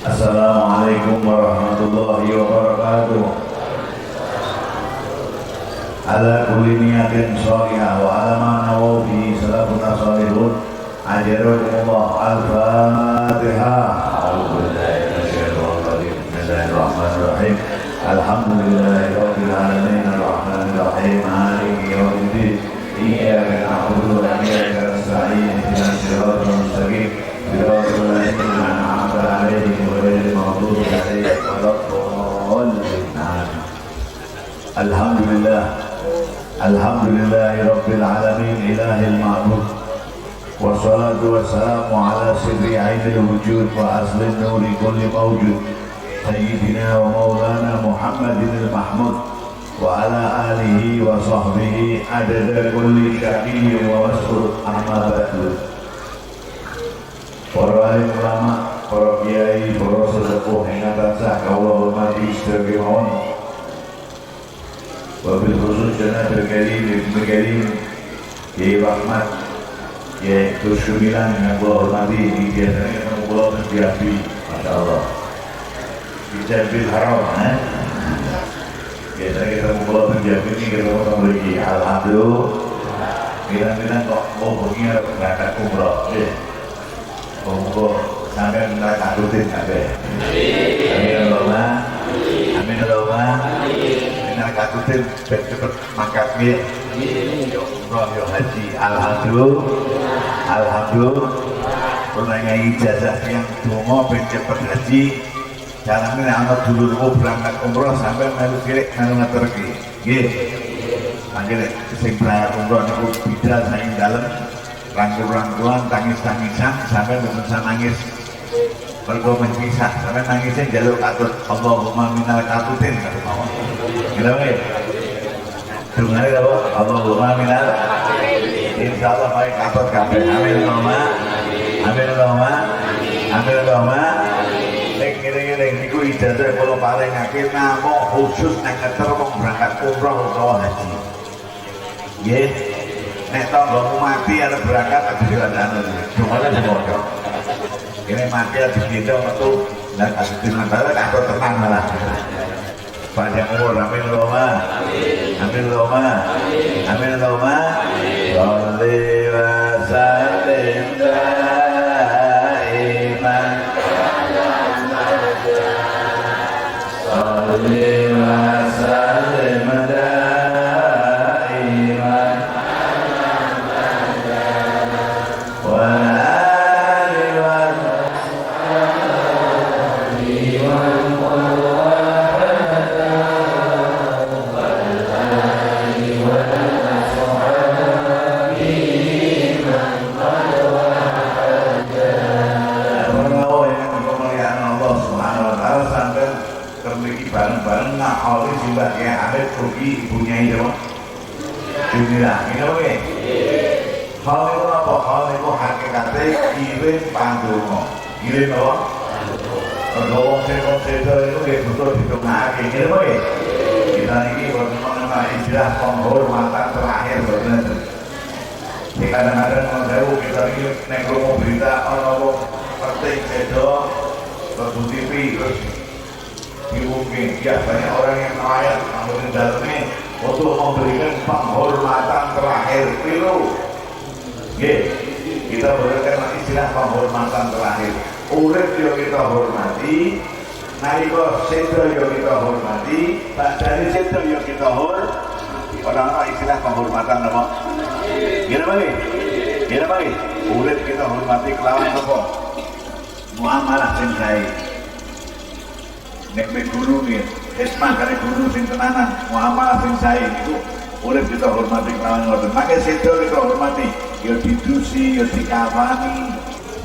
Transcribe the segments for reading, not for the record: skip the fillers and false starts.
Assalamualaikum warahmatullahi wabarakatuh. Ala kulli niyatin shalihah wa ala ma nawaw fi salafuna salihun. Ajarumullah al-Fatihah. A'udzu billahi minasyaitonir rajim. Bismillahirrahmanirrahim. Alhamdulillahi rabbil alamin arrahmanir rahim maliki yaumiddin. Iyyaka na'budu wa iyyaka nasta'in. Ihdinas siratal mustaqim. Siratal ladzina an'amta 'alaihim ghairil maghdubi 'alaihim waladdallin. Alhamdulillah. Alhamdulillahi rabbil alamin ilahil ma'bud. Wassalatu wassalamu ala sirri ainil wujud wa aslin nuri kulli mawjud Sayyidina wa maulana Muhammadin al-Mahmud wa ala alihi wa sahbihi adada kulli syakiyyin wa mas'ud amma ba'du. Para alim ulama, para kiai, para sesepuh ingkang tansah kawula hormati sedaya mawon. Wabil khusus Janabil Karim Ibnu Karim Kiai Rahmat Kiai Tusyumilan yang kula hormati ini biasanya ketemu kula terbiabi Masya Allah di Jambil Haram biasanya ketemu kula terbiabi ini ketemu sama lagi Alhamdulillah bilang-bilang kok mau bengi harus berangkat umroh kok sampai mereka rutin sampai amin Allahumma amin Allahumma kakutin ben cepet mangkatnya yo umroh yo haji alhamdulillah pernah ijazah yang dongo ben cepet haji jalannya anak dulurku berangkat umroh sampai melu kirik melu ngeterki nggih panggil sing berangkat umroh niku bidal saking dalem rangkul-rangkulan tangis-tangisan sampai bisa nangis mergo mencisah sampai nangisnya jaluk katut Allahumma minal katutin kata mawon kenapa ya? Dengar ya Pak Allahumma minal insyaallah baik katut kabeh amin Allahumma amin Allahumma amin Allahumma ning niku ijazah kula paringake namung khusus nek ngeter wong berangkat umroh utawa haji nggih nek tanggamu mati arep berangkat ada diwandani semuanya semoga ini mati habis itu metu dan kasih dengan bala atau tenang malah panjang umur amin Allahumma amin Allahumma amin Allahumma sholli wa sallim daiman sholli wa sallim daiman wa bareng-bareng ngakoli simbah Kiai Amin rugi ibunya itu Jumila ini apa ya? Hal itu apa? Hal itu hakikatnya kirim pandungo kirim apa? Kalau konsep-konsep itu butuh ditunggu ini apa ya? Kita ini bagaimana istilah penghormatan terakhir benar kadang-kadang kalau kita ini nekromo berita orang-orang penting sedo terus TV terus diumumkan ya banyak orang yang nelayan namun di dalamnya untuk memberikan penghormatan terakhir pilu kita berikan istilah penghormatan terakhir urip yang kita hormati nalika sedo yang kita hormati dari sedo yang kita hormati orang-orang istilah penghormatan apa? Gila bagi urip kita hormati kelawan apa? Muamalah sing sae nek me guru nggih esma kare guru sing tenanan muamalah sing sae niku urip kita hormati kelawan ngoten mangke sedo kita hormati ya didusi ya dikafani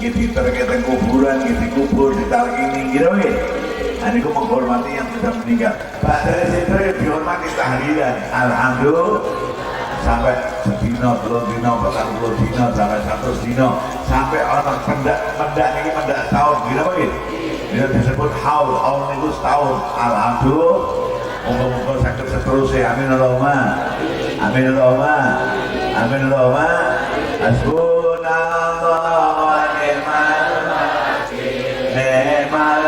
ya diterke teng kuburan ya dikubur ditalkini gitu nggih niku menghormati yang sudah meninggal badhe sedo ya dihormati tahlilan alhamdulillah sampai sedina, 2 dina, 40 dina, sampai 100 dina sampai orang mendak ini mendak tahun gitu apa ini disebut haul itu setahun alhamdulillah moga-moga sakit seterusnya amin Allahumma amin Allahumma amin Allahumma hasbunallah wa ni'mal wakil ni'mal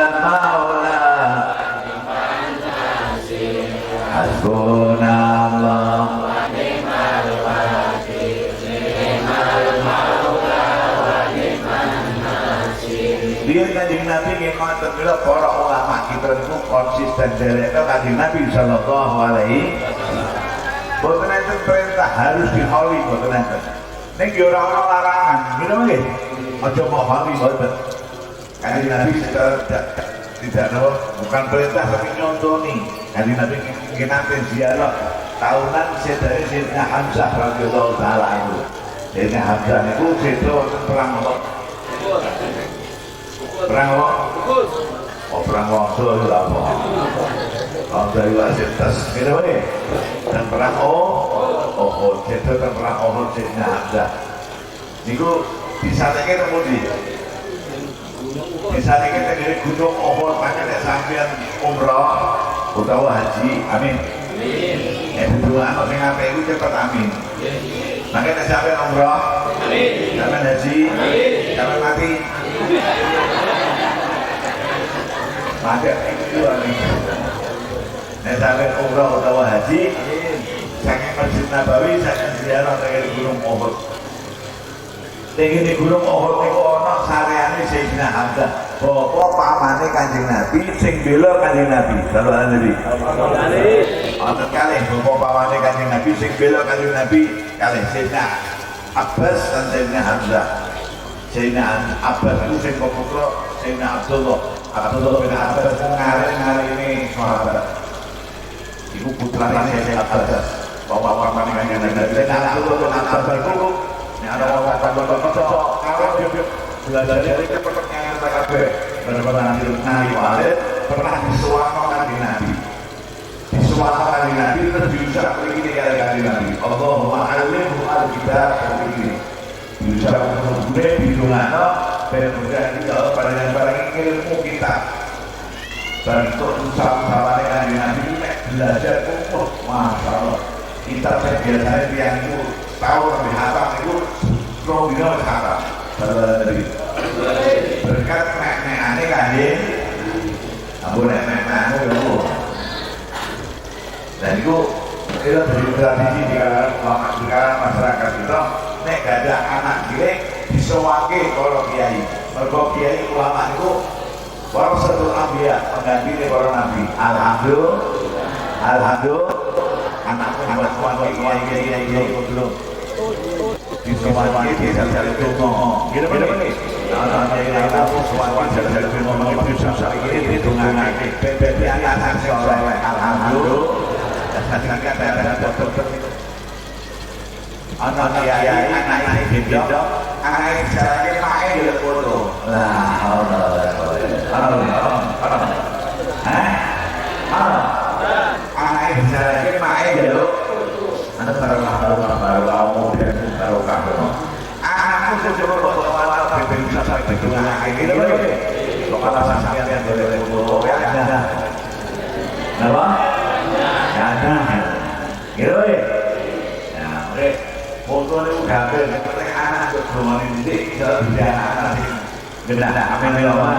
supaya para ulama kita itu konsisten dari Kanjeng Nabi sallallahu alaihi wasallam. Boten enten perintah harus dihauli boten enten. Nek yo ora ana larangan, gitu nggih. Aja mau hauli boten. Kanjeng Nabi secara tidak bukan perintah tapi nyontoni. Kanjeng Nabi ngenate ziarah tahunan sedaya Sayyidina Hamzah radhiyallahu taala anhu. Sayyidina Hamzah niku sedo perang apa? Perang apa? Oh, perang Wangsa itu apa? Hamzah itu asyik tas, gitu nggih. Dan perang Uhud, sedo dan perang Uhud Sayyidina Hamzah. Niku disateke temu di bisa kita dari gunung Uhud makanya sampean umrah utawa haji, amin. Dua anak yang ngapain itu cepat amin. Makanya sampean umrah, amin. Sampean haji, sampean mati. Maka itu amin. Sampean umrah utawa haji, saking Masjid Nabawi, saking ziarah dari gunung Uhud. Tinggi di gunung Uhud niku ana sareane Sayyidina Hamzah. Bapak pamane Kanjeng Nabi sing bela Kanjeng Nabi. Sallallahu alaihi wasallam. Ana kalih bapak pamane Kanjeng Nabi sing bela Kanjeng Nabi kalih Sayyidina Abbas dan Sayyidina Hamzah. Sayyidina Abbas itu sing putra Sayyidina Abdullah. Abdullah bin Abbas ngarep ini sahabat. Iku putrane Sayyidina Abbas. Bapak pamane Kanjeng Nabi. Sayyidina Abdullah bin Abbas itu ada orang cocok kalau dia belajar dari kepercayaan TKP benar-benar Nabi Walid pernah disuarakan di Nabi terus diucap begini kali Nabi Allahumma alimhu al-kitab begini diucap kemudian bidungana dan berjadi kalau pada yang barang ilmu kita dan untuk usaha-usaha dengan Nabi itu belajar Masya Allah kita biasanya yang itu tahu lebih hafal itu program hafal dari berkat nek aneh kanjeng ampun nek anu dulu dan itu dari tradisi di kalangan masyarakat itu nek gak ada anak cilik disewake kalau kiai mergo kiai ulama itu warasatul anbiya pengganti para nabi alhamdulillah anakku kiai belum disewake jalan-jalan donga gitu nih ana kiai aku sewake jalan-jalan donga itu susah iki didongake bebek anak soleh alhamdulillah sangat ada dokter ana kiai anak gendong anak jarane mae di foto lah anak jarane mae jaluk anak baru kamu dan baru kamu aku sudah berbuat bebek bisa sampai dengan akhir ini kalau sampai yang dari foto ya ada apa? Ada gitu ya nah oke foto ini udah hampir seperti anak berhubungan ini bisa bicara benar amin Roma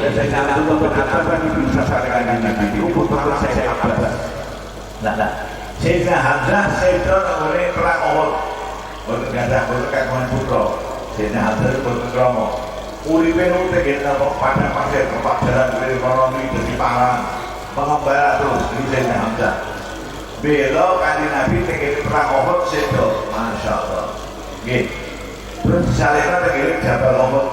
dan saya satu berkata bisa saya dengan itu putra saya Abbas Sayyidina Hamzah Sayyidina oleh perang Uhud berkata berkata putra Sayyidina Hamzah berkata uripe nu tegene pada pasir tempat jalan dari ekonomi jadi parang mengembara terus di Sayyidina Hamzah bela Kanjeng Nabi tegene perang Uhud sedo Masya Allah terus salena tegene Jabal Uhud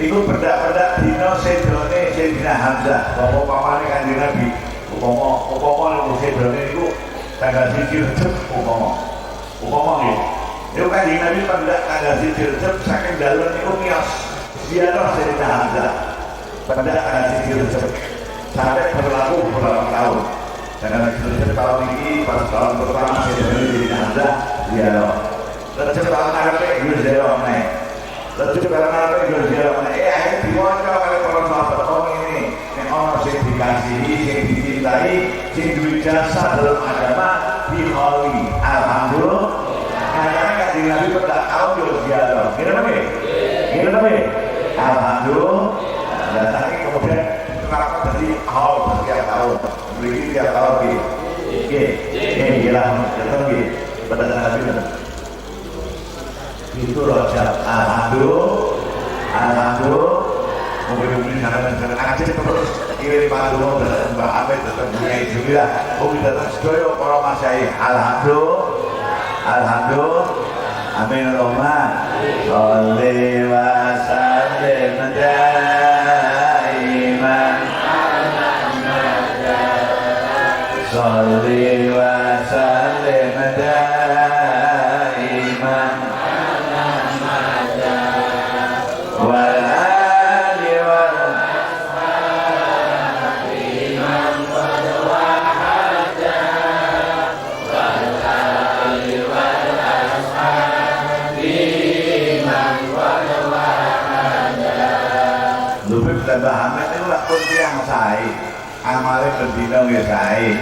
niku berdak-berdak dina sedone Sayyidina Hamzah bapak pamane Kanjeng Nabi upama niku sedone niku tanggal 1 Rejab upama nggih itu Kanjeng Nabi berdak tanggal 1 Rejab saking dalem niku miyos ziarah Sayyidina Hamzah berdak tanggal 1 Rejab sampai berlaku beberapa tahun tanggal 1 Rejab tahun ini pada tahun pertama Sayyidina Hamzah ziarah Rejab tahun ngarep iki ziarah meneh Rejab tahun ngarep iki ziarah meneh akhirnya diwaca oleh para sahabat ini ono sing dikasihi, sing dicintai, sing duwe jasa dalam agama dihauli. Alhamdulillah. Karena Kanjeng Nabi pada tahun yo ziarah. Gitu nggih? Alhamdulillah. Dan nanti kemudian kenapa jadi haul setiap tahun? Beli tiap tahun iki. Gila, betul nggih. Pada Nabi itu Rajab. Alhamdulillah. Alhamdulillah. Mungkin jangan aja terus kirim palu Mbak Amit tetap punya juga. Mungkin datang sedoyo para masai. Alhamdulillah. Amin Allahumma. Sholli wa sallim daiman. Sholli wa sallim daiman. Mbah Hamid itu lah pun tiang sae amale bendina nggih sae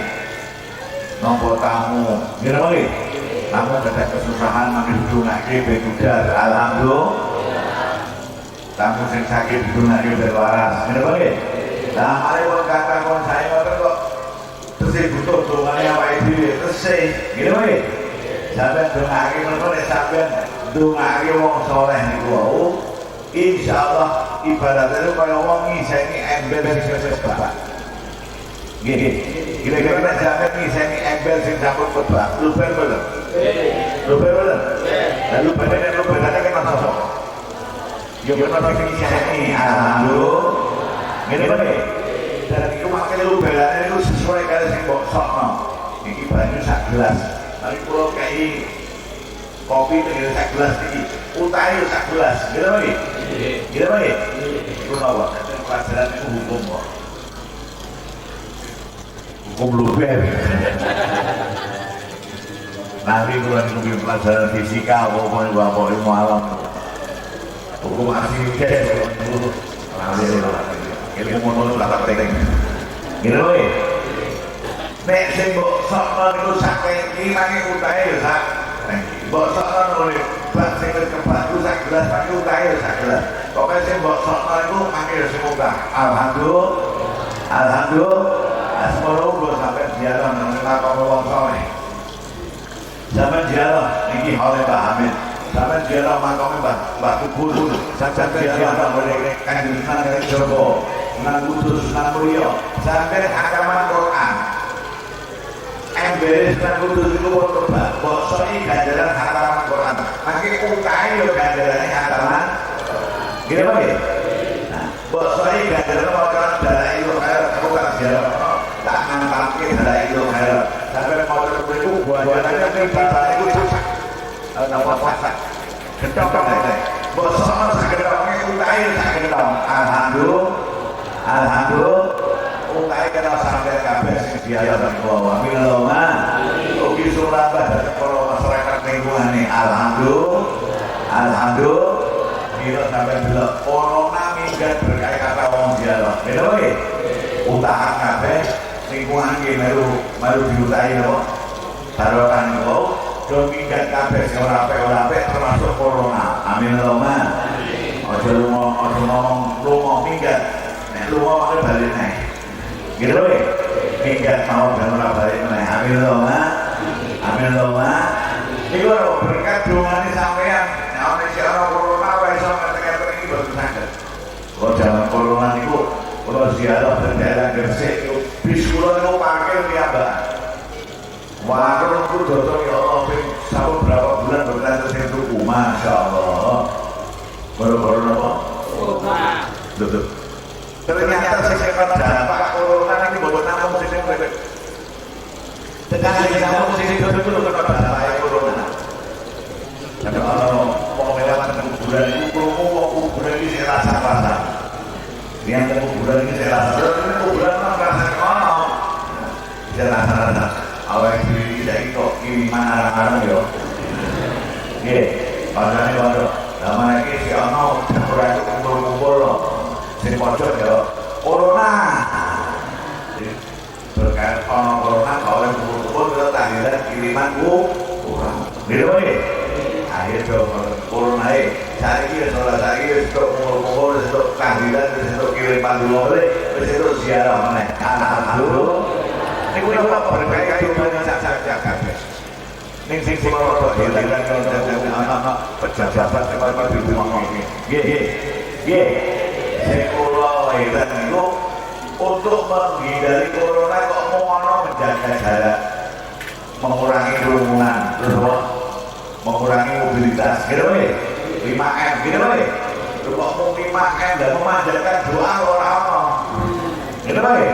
nampa tamu nggih napa nggih tamu dadak kesusahan mangke didongake ben budal alhamdulillah tamu sing sakit didongake ben waras nggih napa nggih lah amale wong kakang kon sae ngoten kok tesih butuh dongane awake dhewe tesih nggih napa nggih sampeyan dongake ngono nek sampeyan dongake wong saleh niku wau insyaallah ibaratnya kaya wong ngiseni ember sing wis babak. Nggih. Kira-kira nek sampeyan ngiseni ember sing sampun babak, luber mboten? Nggih. Luber mboten? Nggih. Lalu badan luberane kan ana sapa? Ya bener sing ngiseni. Alhamdulillah. Ngene bae. Dan iku makane luberane iku sesuai karo sing mbok sokno. Iki banyu sak gelas. Mari kula kei kopi dengan sak gelas iki. Utahe sak gelas. Nggih lho iki. Nggih lho iki. Iku napa? Pelajaran itu hukum kok. Hukum luber. Nanti kalau mungkin pelajaran fisika apa ilmu alam. Hukum asli kes. Ilmu mono tak penting. Nggih lho iki. Nek sing mbok sokno niku sak iki mangke utahe ya sak. Mbok sokno oleh bak sing kebatu sak gelas mangke utahe ya sak gelas. Pokoke sing mbok sokno iku mangke ya sing utah. Alhamdulillah. Asmoro kula sampe ziarah nang makam wong saleh. Zaman ziarah iki oleh Pak Hamid. Zaman ziarah makam Mbah Kubur. Zaman ziarah oleh Kanjeng Sunan Joko. Sunan Kudus, Sunan Mulya. Sampai hakaman Quran. Embere Sunan Kudus iku wong kebak. Basa iki ganjaran hakaman Quran. Mangke utahe yo ganjarane hakaman. Gini apa ya? Nah, basa iki ganjaran maca dalai ilmu khair, aku kan ziarah. Tak ngantarke dalai ilmu khair. Sampai maca iku ganjarane pribadi iku sak. Napa sak? Gedhok ae. Basa sak gedhok utahe sak gedhok. Alhamdulillah. Utahe kena sampai kabeh sing biasa bawa. Alhamdulillah. Ugi Surabaya dhateng para masyarakat lingkungane. Alhamdulillah. Kira sampai delok corona minggat berkait kata wong ziarah. Lha nggih. Utahan kabeh lingkungan iki melu diutahi napa? Barokah niku do minggat kabeh sing ora apik termasuk corona. Amin Allahumma. Aja lunga minggat. Nek lunga mangke bali neh. Gitu lho. Minggat mau ben ora bali neh. Amin Allahumma. Iku berkat dongane sampeyan. Nek ana sing ana corona wae iso ngerti-ngerti iki boten saged. Kok jaman corona niku kula ziarah teng daerah Gresik bis kula niku parkir piyambak. Wah, kula dodol ya Allah ping sampun berapa bulan boten sing tuku. Masyaallah. Baru-baru napa? Betul. Ternyata sing kena dampak corona ini boten namung sing kowe. Tekan sing namung sing betul kena dampak corona. Tapi kalau mau melewati kuburan itu, mau kuburan ini saya rasa. Yang kuburan ini saya rasa. Kuburan mah rasa kono. Saya rasa. Awak diri kita itu kiriman arang-arang yo. Nggih, padane waduh. Lama lagi si ono dapur itu kumpul-kumpul loh. Sing pojok ya corona. Berkait ono corona kalau yang kumpul-kumpul kita tahlilan kiriman kurang. Gitu boleh. Akhir corona saiki untuk kumpul-kumpul untuk tahlilan untuk kiriman dulu boleh. Terus itu ziarah meneh. Alhamdulillah. Niku apa berkait dengan sak-sak kabeh. Ning sing kula rada dilan ana pejabat sing di rumah iki. Nggih. Nggih. Sing kula wetan niku untuk menghindari corona kok mau ono menjaga jarak, mengurangi kerumunan, terus mengurangi mobilitas, gitu weh. 5M, gitu weh. Terus kok mau 5M dan memanjatkan doa orang-orang, gitu weh.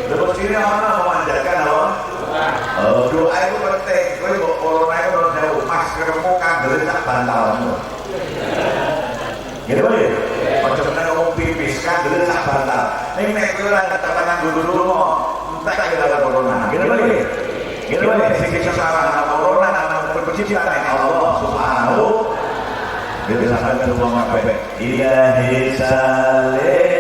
Terus ini orang memanjatkan apa? Doa itu penting. Kowe kok corona itu harus jauh, maskermu kandel tak bantalmu. Gitu weh. Macam mana ngomong pipis kandel tak bantal. Ini nek kowe ora tekan guru-guru entek kira corona. Gitu weh. Gitu weh. Sing kesalahan corona nang penciptaan Allah Subhanahu. Gitu sampai ngomong apa? Ilahi salih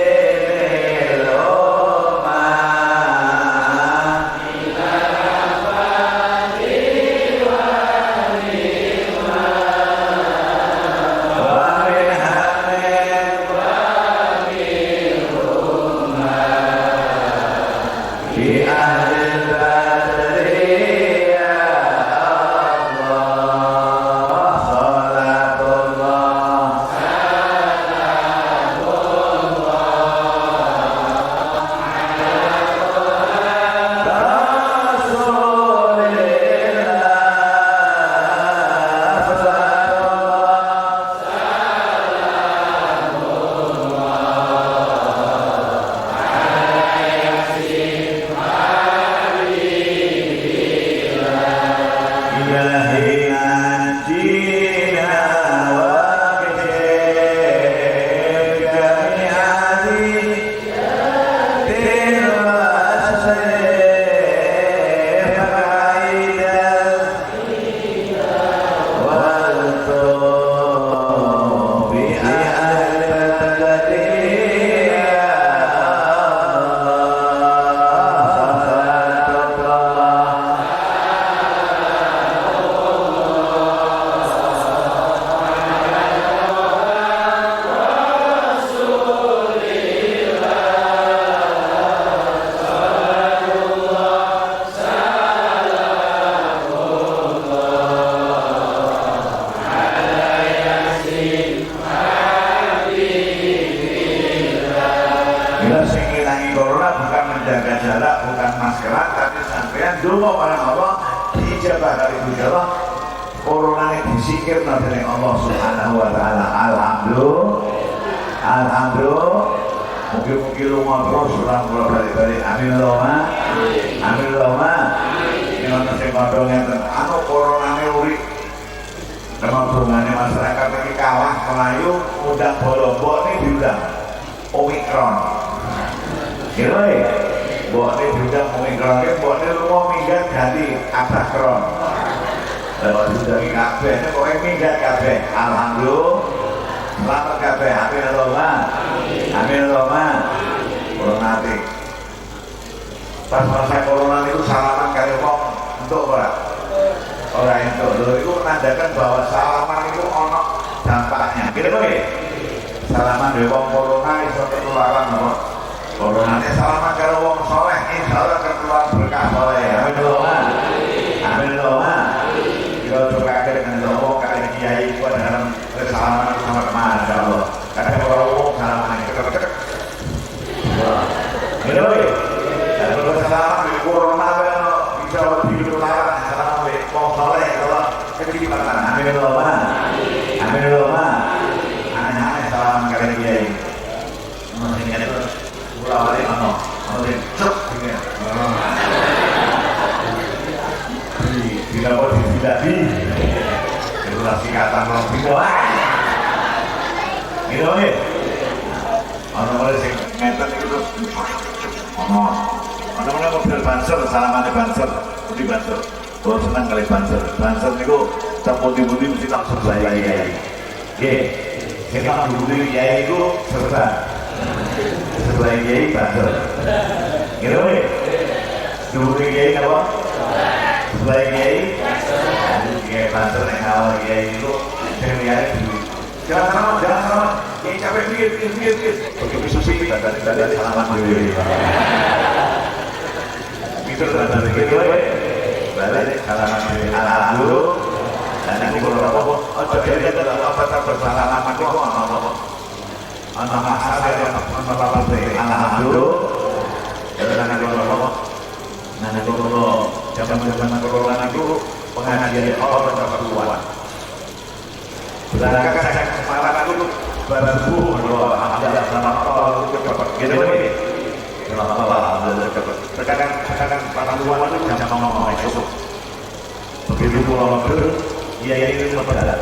ana masalah ana apa alhamdulillah karena kalau nanti kalau zaman corona itu pengajian Allah keperluan berangkat saya kemarin itu baru alhamdulillah sama Allah itu cepat gitu nih sekarang perluan itu jangan ngomong itu begitu pulang ke iya ini berjalan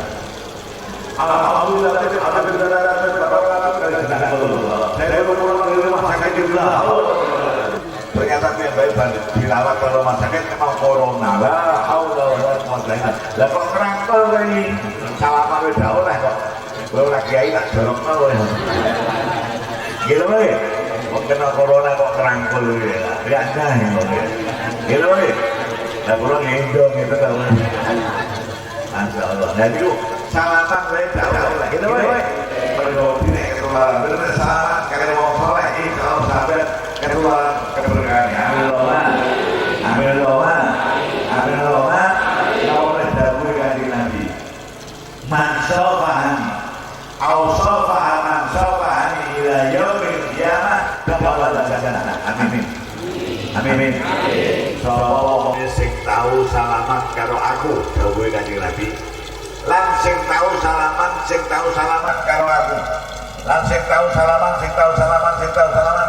alhamdulillah saya pulang dari rumah sakit juga ternyata dia baik dirawat ke rumah sakit memang corona lah lah kok kerangkul ini salaman udah oleh kok gue lagi aja tak dorong oleh gitu nih kok kena corona kok kerangkul ya biasa gitu nih nah pulang ngendong itu kan Masya Allah dan itu salaman saya jauh oleh gitu nih perlu ini keluar bener salaman karena mau soleh kalau sampai keluar keberkahannya amin doa kalau dahulu kanjeng Nabi man sofahani au sofaha man sofahani ila yaumil qiyamah dakhala jannah amin sapa sing tau salaman karo aku dawuhe kanjeng Nabi lan sing tau salaman karo aku lan sing tau salaman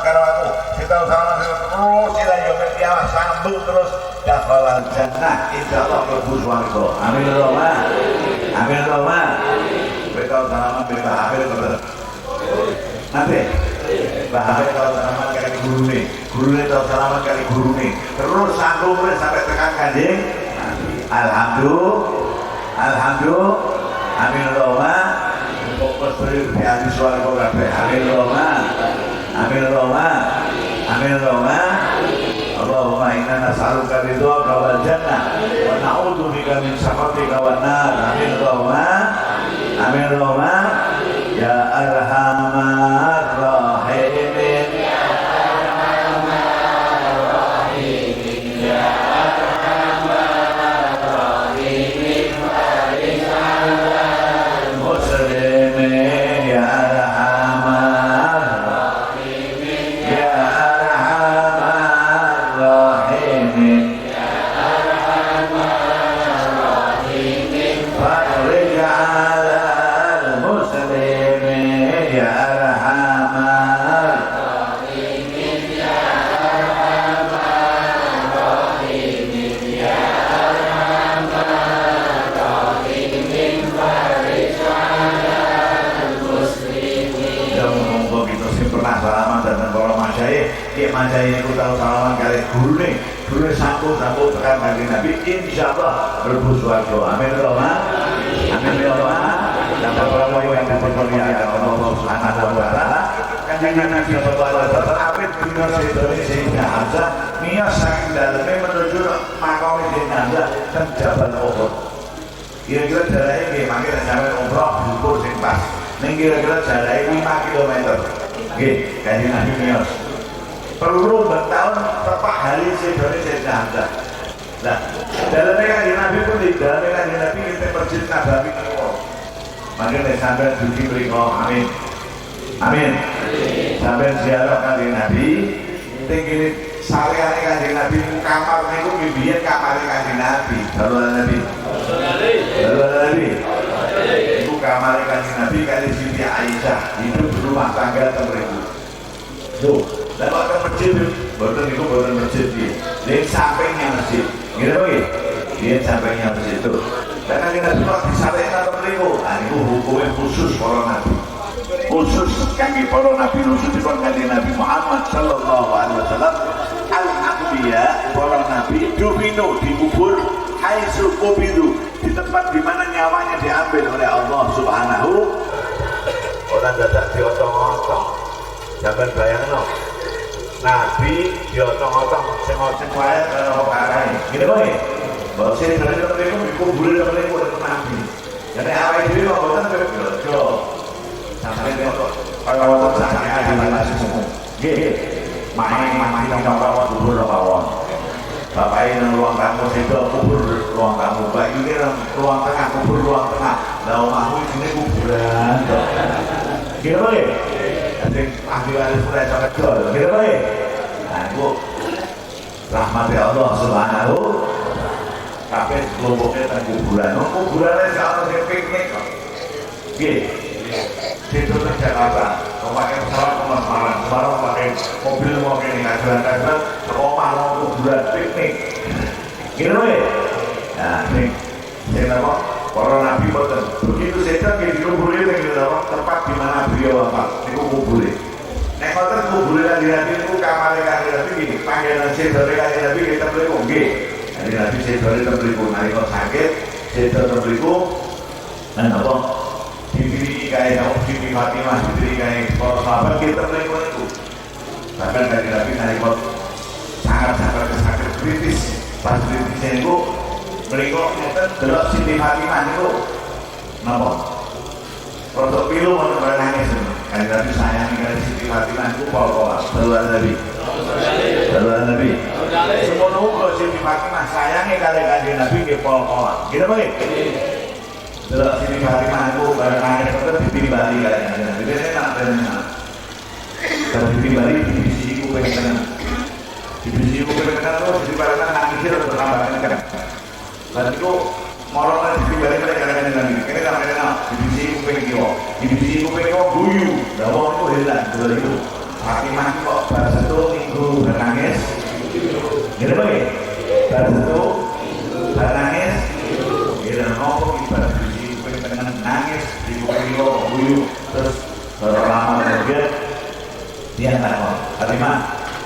karo aku sing tau salaman terus ila yaumil qiyamah sambung terus dakhala jannah insyaallah mlebu swarga amin Roma kita salaman be Pak Hafid nanti Pak Hafid kalau salaman kali gurune tau salaman kali gurune terus sambung sampai tekan kanjeng alhamdulillah amin Roma fokus beri di swarga kabeh amin Roma Allahumma inna nas'aluka ridhaka wal jannah wa na'udzu bika min sakhatika wan nar amin Roma ya arhamar rahimin Majai itu tahu salaman kali gurune sambung tekan kanjeng Nabi insyaallah mlebu swarga amin Roma dan para yang dipermuliakan Allah Subhanahu wa taala kanjeng Nabi sallallahu alaihi wasallam apit dina Sayyidina Hamzah niat saking daleme menuju makam Sayyidina Hamzah dan Jabal Uhud kira-kira jaraknya nggih mangke sampe umroh diukur sing pas ning kira-kira jaraknya 5 km nggih kanjeng Nabi niat perlu bertahun tepat hari Sayyidina Hamzah. Nah, dalam kanjeng Nabi pun di dalam kanjeng Nabi kita Masjid Nabawi niku. Mangke sampeyan dugi mriku. Amin. Sampeyan ziarah kanjeng Nabi, tinggi sareane kanjeng Nabi kamar niku biyen kamare kanjeng Nabi. Sallallahu Nabi. Iku kamare kanjeng Nabi kali Siti Aisyah, hidup rumah tangga temriku. Tuh lewat ke masjid, boten masjid di sampingnya masjid, gitu lagi, di sampingnya masjid itu. Dan kanjeng Nabi kok disalehna temriku, itu hukumnya khusus para nabi, khusus kaki para nabi khusus di kanjeng Nabi Muhammad Sallallahu Alaihi Wasallam. Al-Anbiya para nabi dufinu dikubur, haitsu qubidu di tempat di mana nyawanya diambil oleh Allah Subhanahu. Orang dadak diotong-otong, jangan bayangno. Nabi diotong-otong sing wae karo karai. Ngene kok nggih. Mbok sing dalem niku dikubur niku Nabi. Jadi awake dhewe kok boten beda. Sampai kok kaya wonten sakjane adi semua. Nggih. Main nang kubur mawon. Bapak ini ruang tamu itu kubur ruang tamu. Mbak ini ruang tengah kubur ruang tengah. Lah omahku ini kuburan. Nggih, Pak. sing ahli-ahli mulai sampai dol gitu bae. Nah itu rahmat Allah subhanahu kabeh kelompoknya teng kuburan. Kuburane sak ono sing piknik kok. Nggih. Itu di Jakarta, memakai pesawat ke Semarang pakai mobil mau ke ngajuan-ngajuan ke omah mau kuburan piknik gitu ya. Nah ini saya nama para nabi boten begitu saya di kuburnya tempat di mana beliau wafat itu kuburnya. Nek boten kuburnya kanjeng Nabi itu kamarnya kanjeng Nabi gini panggilan sedore kanjeng Nabi kita beliau nggih kanjeng Nabi sedore tembliku nalika sakit sedore tembliku dan apa diberi kayak Siti Fatimah diberi kayak para sahabat kita beliau itu bahkan kanjeng Nabi nalika sangat-sangat sakit kritis pas kritisnya itu beliau kita delok Siti Fatimah itu napa produk pilu mau nangis kanjeng Nabi sayang kali Siti Fatimah itu pol-polan saluran Nabi semua nunggu Siti Fatimah sayangnya kali kanjeng Nabi ke pol-polan gitu Pak delok Siti Fatimah itu barang nangis itu ditimbali kali kanjeng Nabi biasanya nak kalau ditimbali divisi kuping kanan divisi kuping kanan tuh Siti Fatimah nangisnya terus bertambah kan dan itu moralnya ditimbali kali kanjeng Nabi ini namanya divisi kuping kiwa divisi kuping kiwa guyu bahwa itu hilang dua itu Fatimah kok baru satu minggu bernangis gitu Pak baru satu bernangis gitu ngomong ibarat divisi kuping kanan nangis di kuping kiwa guyu terus lama kemudian dia takut Fatimah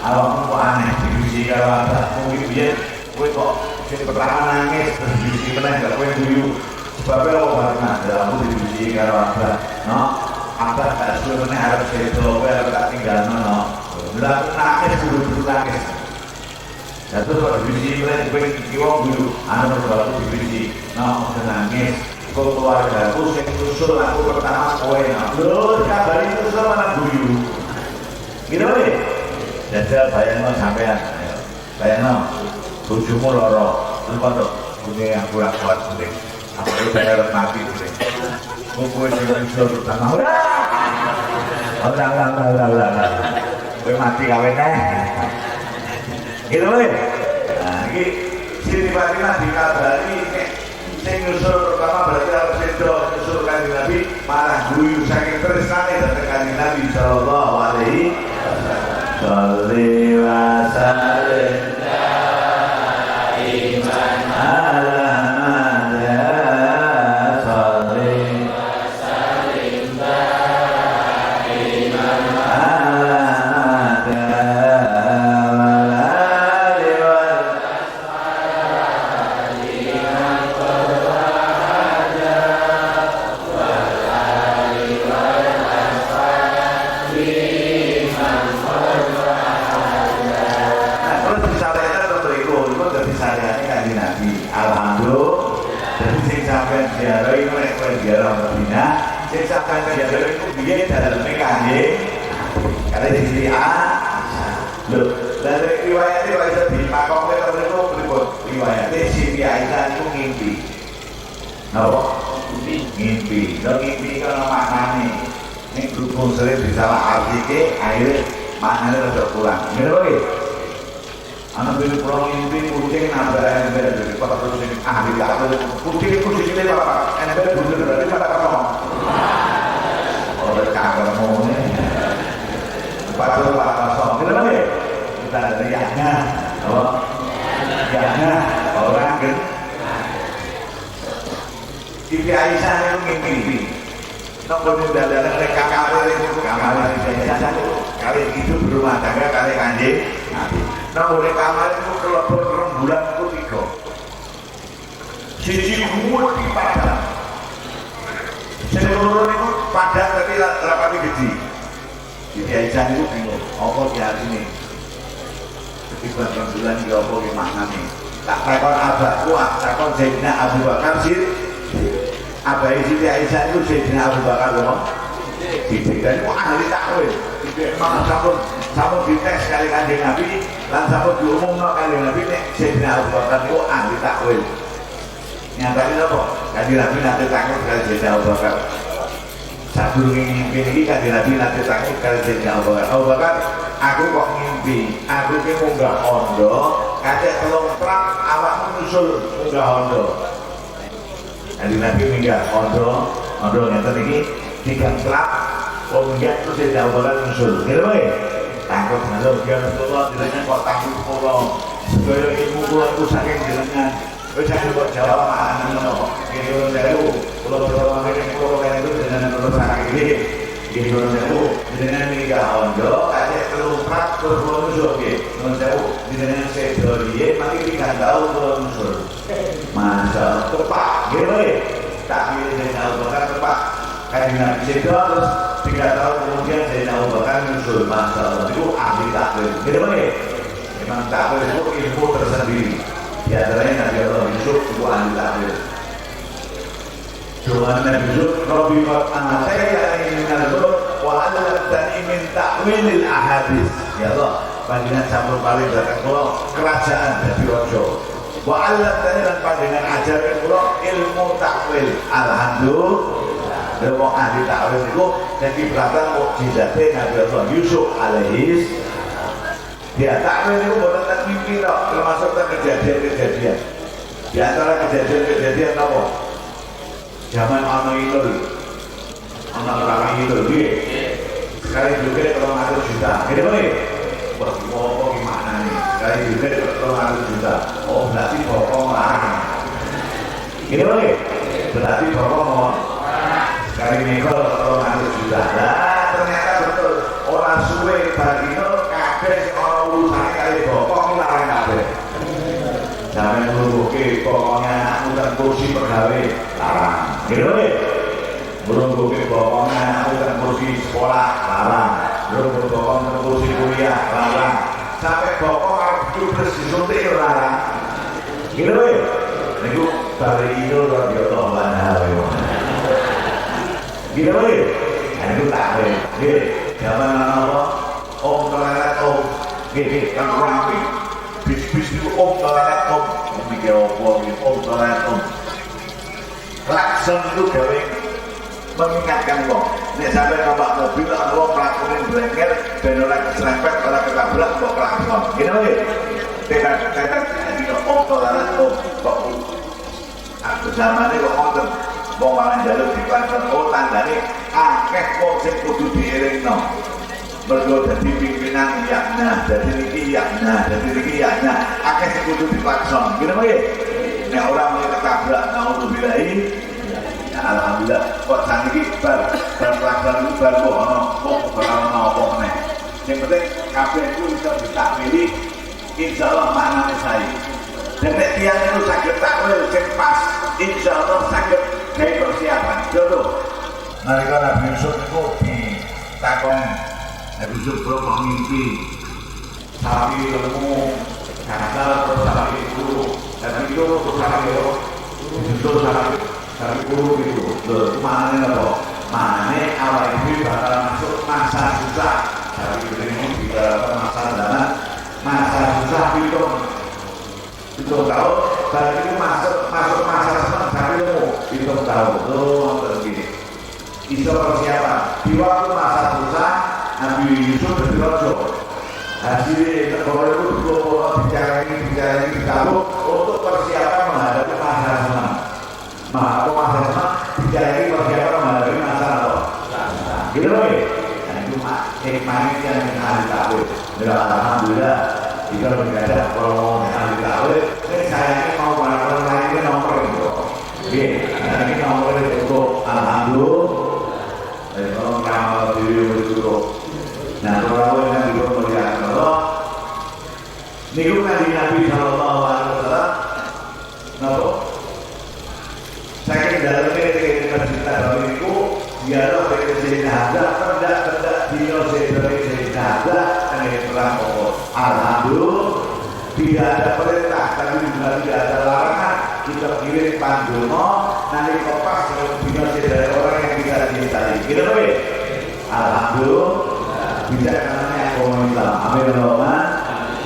awakmu kok aneh divisi kalau ada mungkin dia gue kok jadi pertama nangis terus divisi menang gak gue guyu sebabnya apa Fatimah dalam aku divisi kalau ada no abah tak suruh menang harus jadi gue harus tak tinggal no udah nangis dulu nangis dan terus kalau divisi menang gue kiwong guyu anak berlaku divisi no nangis keluarga aku yang usul aku pertama kowe loh kabar itu sama anak guyu gitu ya jajal bayangno sampean bayangno bojomu loro terus kok punya yang kurang kuat penting aku itu harus mati penting kowe sing usul pertama udah kowe mati kawene gitu ya nah ini Siti Fatimah dikabari sing usul pertama berarti harus sedo usul kanjeng Nabi malah guyu saking tresnane dhateng kanjeng Nabi sallallahu alaihi wasallam. Sholli wa sallim daiman ala madha sholli wa sallim daiman ala madha wal ali wal ziarah itu mereka ziarah Madinah sisakan ziarah itu biar dalamnya kanjeng karena di sini loh dari riwayatnya di makoknya kalau itu berikut riwayatnya Siti Aisyah itu ngimpi ngimpi kalau ngimpi kalau maknanya ini berhubung sering disalah artinya akhirnya maknanya udah pulang gitu lagi anak beli pulang ngimpi kucing nambah ember dari kota terus ini ahli tak kucing itu di sini bapak ember bunuh berarti pada kamu oleh kamu nih patuh pak kosong gitu lagi kita ada yaknya yaknya orang kan Siti Aisyah itu ngimpi nomor muda dan mereka kamar Siti Aisyah kali itu berumah tangga kali kanjeng nomor kamar itu kelebon rembulan itu 3 siji umur di padang seluruh itu padang tapi rapati gede Siti Aisyah itu bingung apa di hati ini ketika rembulan di apa di maknanya tak takon abahku takon Sayyidina Abu Bakar Abah Siti Aisyah itu Sayyidina Abu Bakar loh diberikan itu ahli takwil memang sampun dites kali kanjeng Nabi lan sampun diumumno kanjeng Nabi nek Sayyidina Abu Bakar itu ahli takwil nyatane apa kanjeng Nabi nanti takwil kali Sayyidina Abu Bakar Sadurunge ngimpi iki Kanjeng Nabi nate takut kali Sayyidina Abu Bakar. Abu Bakar, aku kok ngimpi, aku ki munggah ondo, kate telung trap awakmu nyusul munggah ondo. Kanjeng Nabi munggah ondo ngeten iki 3 trap, kok munggah terus Sayyidina Abu Bakar nyusul. Ngene wae. Takut nalo dia Rasulullah jenengan kok takut kula. Sedaya ilmu kula iku saking jenengan. Wis aku kok jawab ngono. Iki lho kula ngene kula kene itu jenengan terus sakit. Iki lho jenengan iki gak ondo, kate telungkat terus kula nyusul nggih. Nuwun sewu jenengan sedo riye mati 3 tahun kula nyusul. Masa tepak nggih wae. Tak pilih Abu Bakar tepak. Karena sedo terus 3 tahun kemudian Sayyidina Abu Bakar nyusul. Masya Allah itu ahli takwil. Gitu kan ya? Memang takwil itu ilmu tersendiri. Di antaranya Nabi Allah Yusuf itu ahli takwil. Doa Nabi Yusuf, Rabbi Fat'ataya minal-Zul wa'alatani min ta'wilil ahadis. Ya Allah, panjangan campur balik belakang kula kerajaan dari Rojo. Wa'alatani dan panjangan ajaran kula ilmu takwil. Alhamdulillah. Mau ahli takwil itu jadi berata mukjizatnya Nabi Allah Yusuf alaihis. Dia takwil itu bukan mimpi termasuk kejadian-kejadian. Di antara kejadian-kejadian apa? Zaman anak itu dia sekali juga 300 juta. Gitu nih. Berapa gimana nih? Sekali juga 300 juta. Oh berarti bokong larang. Gitu nih. Berarti bokong mau kali Mikol 200 juta. Nah ternyata betul orang suwe bagino kabeh orang urusannya kali bokong larang kabeh. Jangan nungguke pokoknya anakmu kan kursi pegawai larang. Gitu nih. Nungguke pokoknya anakmu kan kursi sekolah larang. Nungguke pokoknya kursi kuliah larang. Sampai bokong harus cupres disuntik larang. Gitu nih. Niku bari itu radhiyallahu anhu. Gitu boleh? Nah itu tak boleh. Gitu. Zaman apa? Om tolerat om. Gitu. Kan rapi. Bis-bis itu om tolerat om. Mikir om tolerat om. Klakson itu gawe mengingatkan om. Nek sampai numpak mobil atau pelakuin blenker, ben ora keserempet, ora ketabrak kok klakson. Gitu boleh? Tekan om tolerat om. Kok aku zamane kok ngoten. Wong malah njaluk diklakson, oh tandane akeh wong sing kudu dielingno. Mergo dadi pimpinan yakna, dadi niki yakna, dadi niki yakna, akeh sing kudu diklakson. Gitu wae. Nek ora mung ketabrak naudzubillahi. Ya alhamdulillah kok saniki bar klakson bar kok ono ono apa meneh. Sing penting kabeh iku iso ditakwili insyaallah maknane sae. Dan nek tiyang itu saged takwil sing pas, insyaallah saged kayak persiapan, jodoh. Nalika Nabi Yusuf itu ditakon Nabi Yusuf berapa mimpi, sapi lemu, kasar terus sapi guru, dan itu terus sapi itu sapi guru itu. Loh, mana apa? Mana awal ini bakal masuk masa susah. Sapi ini di dalam masa dalam masa susah itu tahu. Saat itu masuk masa senang sapi lemu. Itu tahu, begini. Iso persiapan. Di waktu masa susah, Nabi Yusuf berdoa. Hasilnya negara itu bicara ini tahu untuk persiapan menghadapi masa senang. Masa senang bicara ini persiapan menghadapi masa apa? Gitu loh ya. Nah itu manis yang ahli tahu. Alhamdulillah jika berada kalau ahli tahu, saya ini mau barang lain nomor itu. Oke, ini nomor untuk alhamdulillah. Kalau kamu diri itu, nah kalau yang itu melihat kalau niku Nabi Sallallahu Alaihi Wasallam, nabo. Saya kira dalam ini cerita dalam itu dialog dengan Sayyidina Hamzah, tidak dia Sayyidina Hamzah, ini perang pokok. Alhamdulillah. Tidak ada perintah, tapi juga tidak ada larangan. Kita kirim panduno, nanti kopas kalau bingung dari orang yang bisa dicintai. Gitu loh ya? Alhamdulillah. Bijaksana komunitas. Amin Allahumma.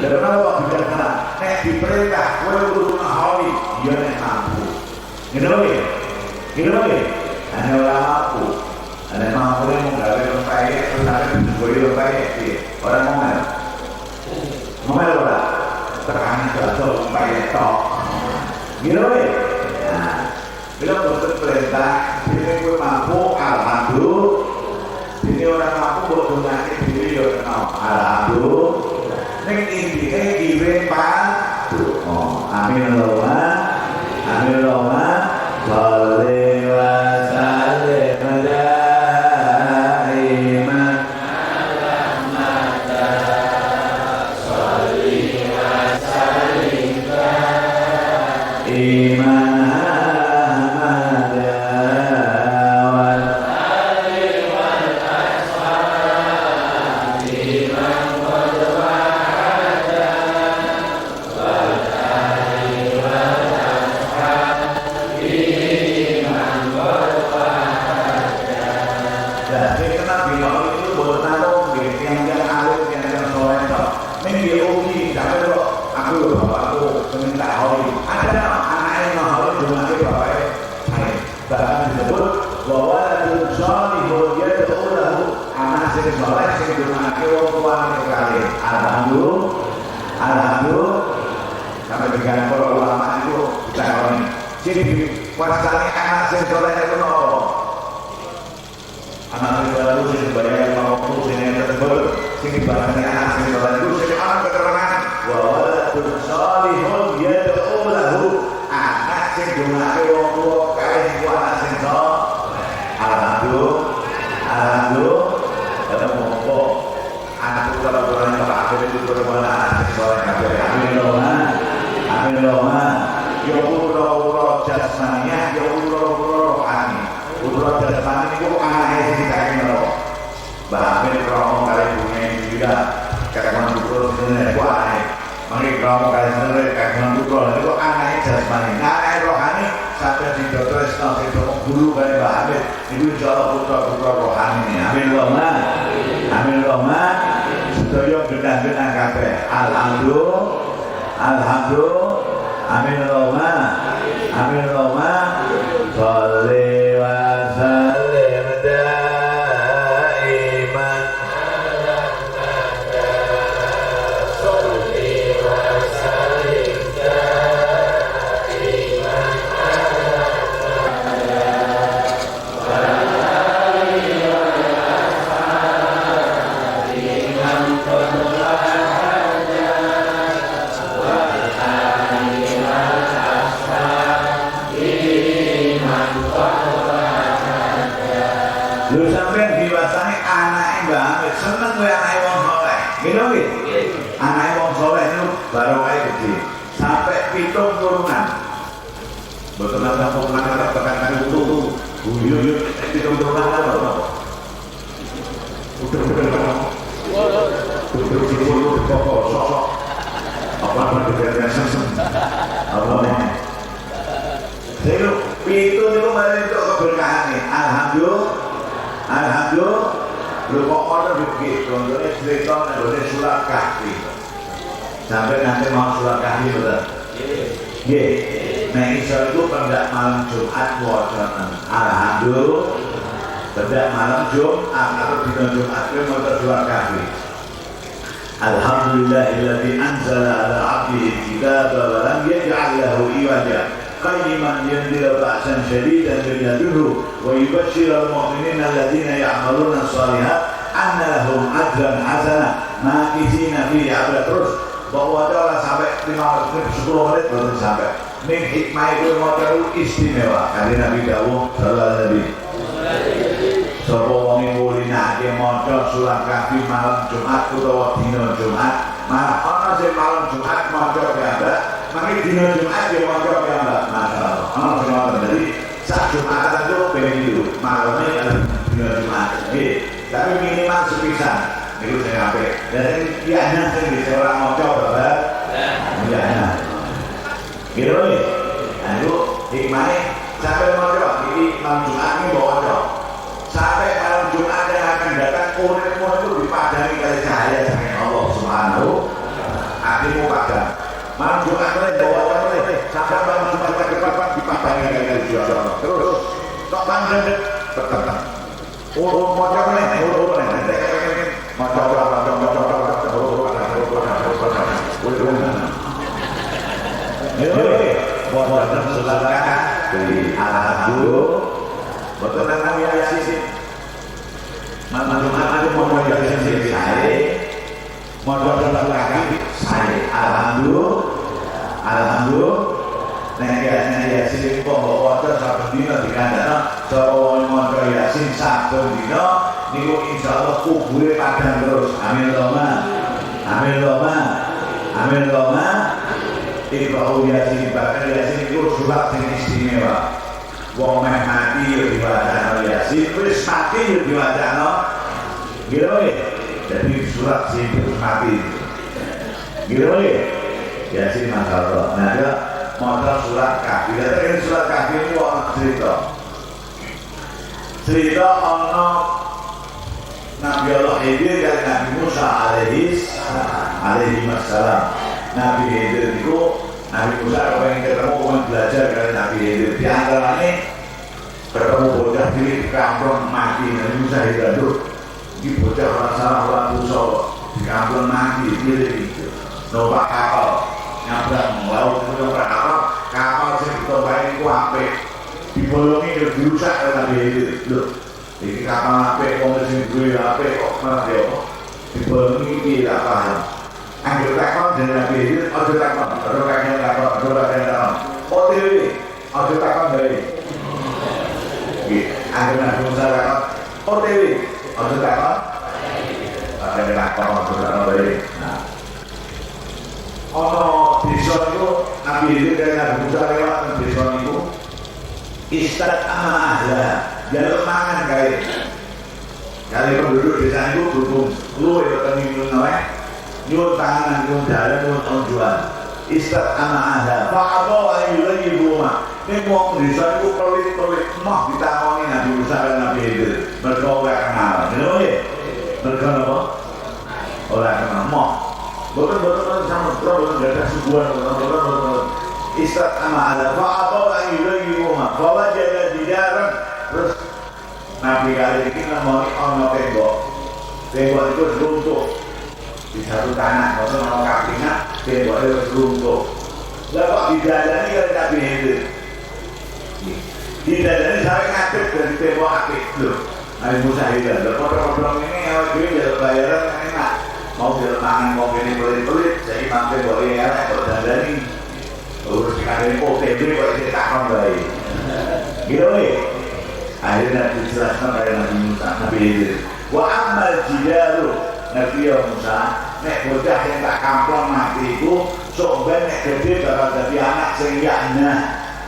Dan kenapa bijaksana? Nek diperintah, kue urus mahawi, dia nek mampu. Gitu loh ya? Gitu loh ya? Hanya orang mampu. Ada mampu yang menggawe lempai, terus ada dibuat lempai, orang ngomel orang terang jatuh lempai tok, gitu ya. Nah, bila betul perintah, ini gue mampu alhamdulillah, ini orang mampu buat donasi diri ya kenal alhamdulillah, ini giwe pak, oh amin Allahumma, amin Allahumma, sholli wa sallim alhamdulillah sampai dengan para ulama itu kita ini jadi kuasanya anak sensoran itu anak sensoran itu sebenarnya mau yang tersebut sini bahasanya anak sensoran itu sekarang keterangan bahwa salihun yad'u lahu anak sing dunake wong tuwa kae anak sensor alhamdulillah monggo anak putra putranya Pak Akhir itu berbuat anak sekolah kabeh amin Roma ya putra jasmaninya ya putra rohani putra jasmani itu anaknya sing dikene lho Mbah Amin kromo kali bunga juga kakak putra sene kuwi mari kromo kali sene kakak putra itu anaknya jasmani anaknya rohani sampai di dokter staf itu guru kali Mbah Amin itu insyaallah putra rohani amin Roma sedaya genah-genah kabeh alhamdulillah amin Roma sholli wa sallim daiman sholli wa sallim daiman lu sampean diwasani anake Mbah Amit seneng kowe anake wong saleh gitu nggih anake wong saleh itu barokah gede sampai 7 turunan boten ana apa tekan itu guyu 7 turunan apa udah sosok apa itu mari untuk keberkahan alhamdulillah lu kok order begitu contohnya cerita dari surat kahfi sampai nanti mau surat kahfi betul nah insya itu pada malam Jumat wajanan alhamdulillah pada malam Jumat atau di Jumat itu mau surat kahfi alhamdulillahilladzi anzala ala abdihi kitaba wa lam yaj'al lahu iwaja قيما ينذر بأسا شديدا من لدنه ويبشر المؤمنين الذين يعملون الصالحات أن لهم أجرا حسنا ماكثين فيه abad terus bahwa ada sampai 10 menit baru sampai ning hikmah itu model istimewa kali Nabi Dawuh sallallahu alaihi sapa wong mulinake maca surat kahfi malam Jumat utawa dina Jumat malah ana sing malam Jumat maca gambar mari dina Jumat dia maca gambar masyaallah ana sing ngoten dadi sak Jumatan itu pengen itu malamnya dina Jumat tapi minimal sepisan itu saya apik dan kianya sing bisa ora maca gambar kianya gitu nih nah itu hikmahnya sampai maca iki malam Jumat ini bawa maca sampai malam Jumat yang akan datang uripmu itu dipadani kali cahaya saking Allah Subhanahu hatimu padam malam Jumat ini bawa maca sampai malam Jumat ke depan dipadani kali cahaya terus kok panjang tetap niku insyaallah kubure padang terus. Amin Allahumma. Amin Allahumma. Amin Allahumma. Ibrahim Yasin bahkan Yasin itu surat yang istimewa. Wong meh mati yo diwacana Yasin, wis mati yo diwacana. Gitu ya. Jadi surat sing terus mati. Gitu ya. Yasin masyaallah. Nah, dia maca surat Kahfi. Jadi surat Kahfi itu ana cerita. Cerita ana Nabi Allah Khidir dan Nabi Musa alaihi wassalam. Nabi Khidir itu Nabi Musa pengen ketemu pengen belajar dari Nabi Khidir. Di antaranya ketemu bocah di kampung mati. Nabi Musa hidup di bocah masalah orang Musa di kampung mati gitu. Numpak kapal nyabrang laut itu numpak kapal sih ditombahin itu apik dibolongi dirusak oleh Nabi Khidir. Ini kapal apa, kalau mesin gue apa, kok malah dia kok dibolongi ini tidak paham. Ambil takon dari Nabi itu, ada takon, ada takon. OTW, ada takon dari. Ambil Nabi Musa takon, OTW, ada takon. Ada takon dari. Nah, ono desa itu Nabi itu dari Nabi Musa lewat desa itu. Istad ahla jalur mangan kali penduduk desa itu dukung lu ya minum naik nyur tangan nyur jalan nyur jual istad ahla fa'abau ayu lagi rumah ini mau desa itu pelit mah ditangani Nabi Musa dan Nabi Khidir mereka oleh kenal kenapa ya? Mereka apa? Oleh kenal mah betul sama betul gak ada subuhan betul Istad sama ada fa'abau ayu lagi rumah bahwa jaga di dalam terus Nabi kali ini ngomongin ono tembok itu runtuh di satu tanah kalau ono kakinya tembok itu runtuh lalu didadani oleh Nabi Khidir didadani sampai ngadep dari tembok akik loh Nabi Musa Khidir lalu problem ini kalau gue jalur bayaran enak mau jalur tangan mau gini pelit jadi mampu boleh ya kalau dadani urus dikatakan OTB kalau diceritakan baik gitu nih akhirnya dijelaskan oleh Nabi Musa Nabi Khidir wa amal jidaru Nabi Musa nek bocah yang tak kampung mati itu sok ben nek gede bakal jadi anak sehingga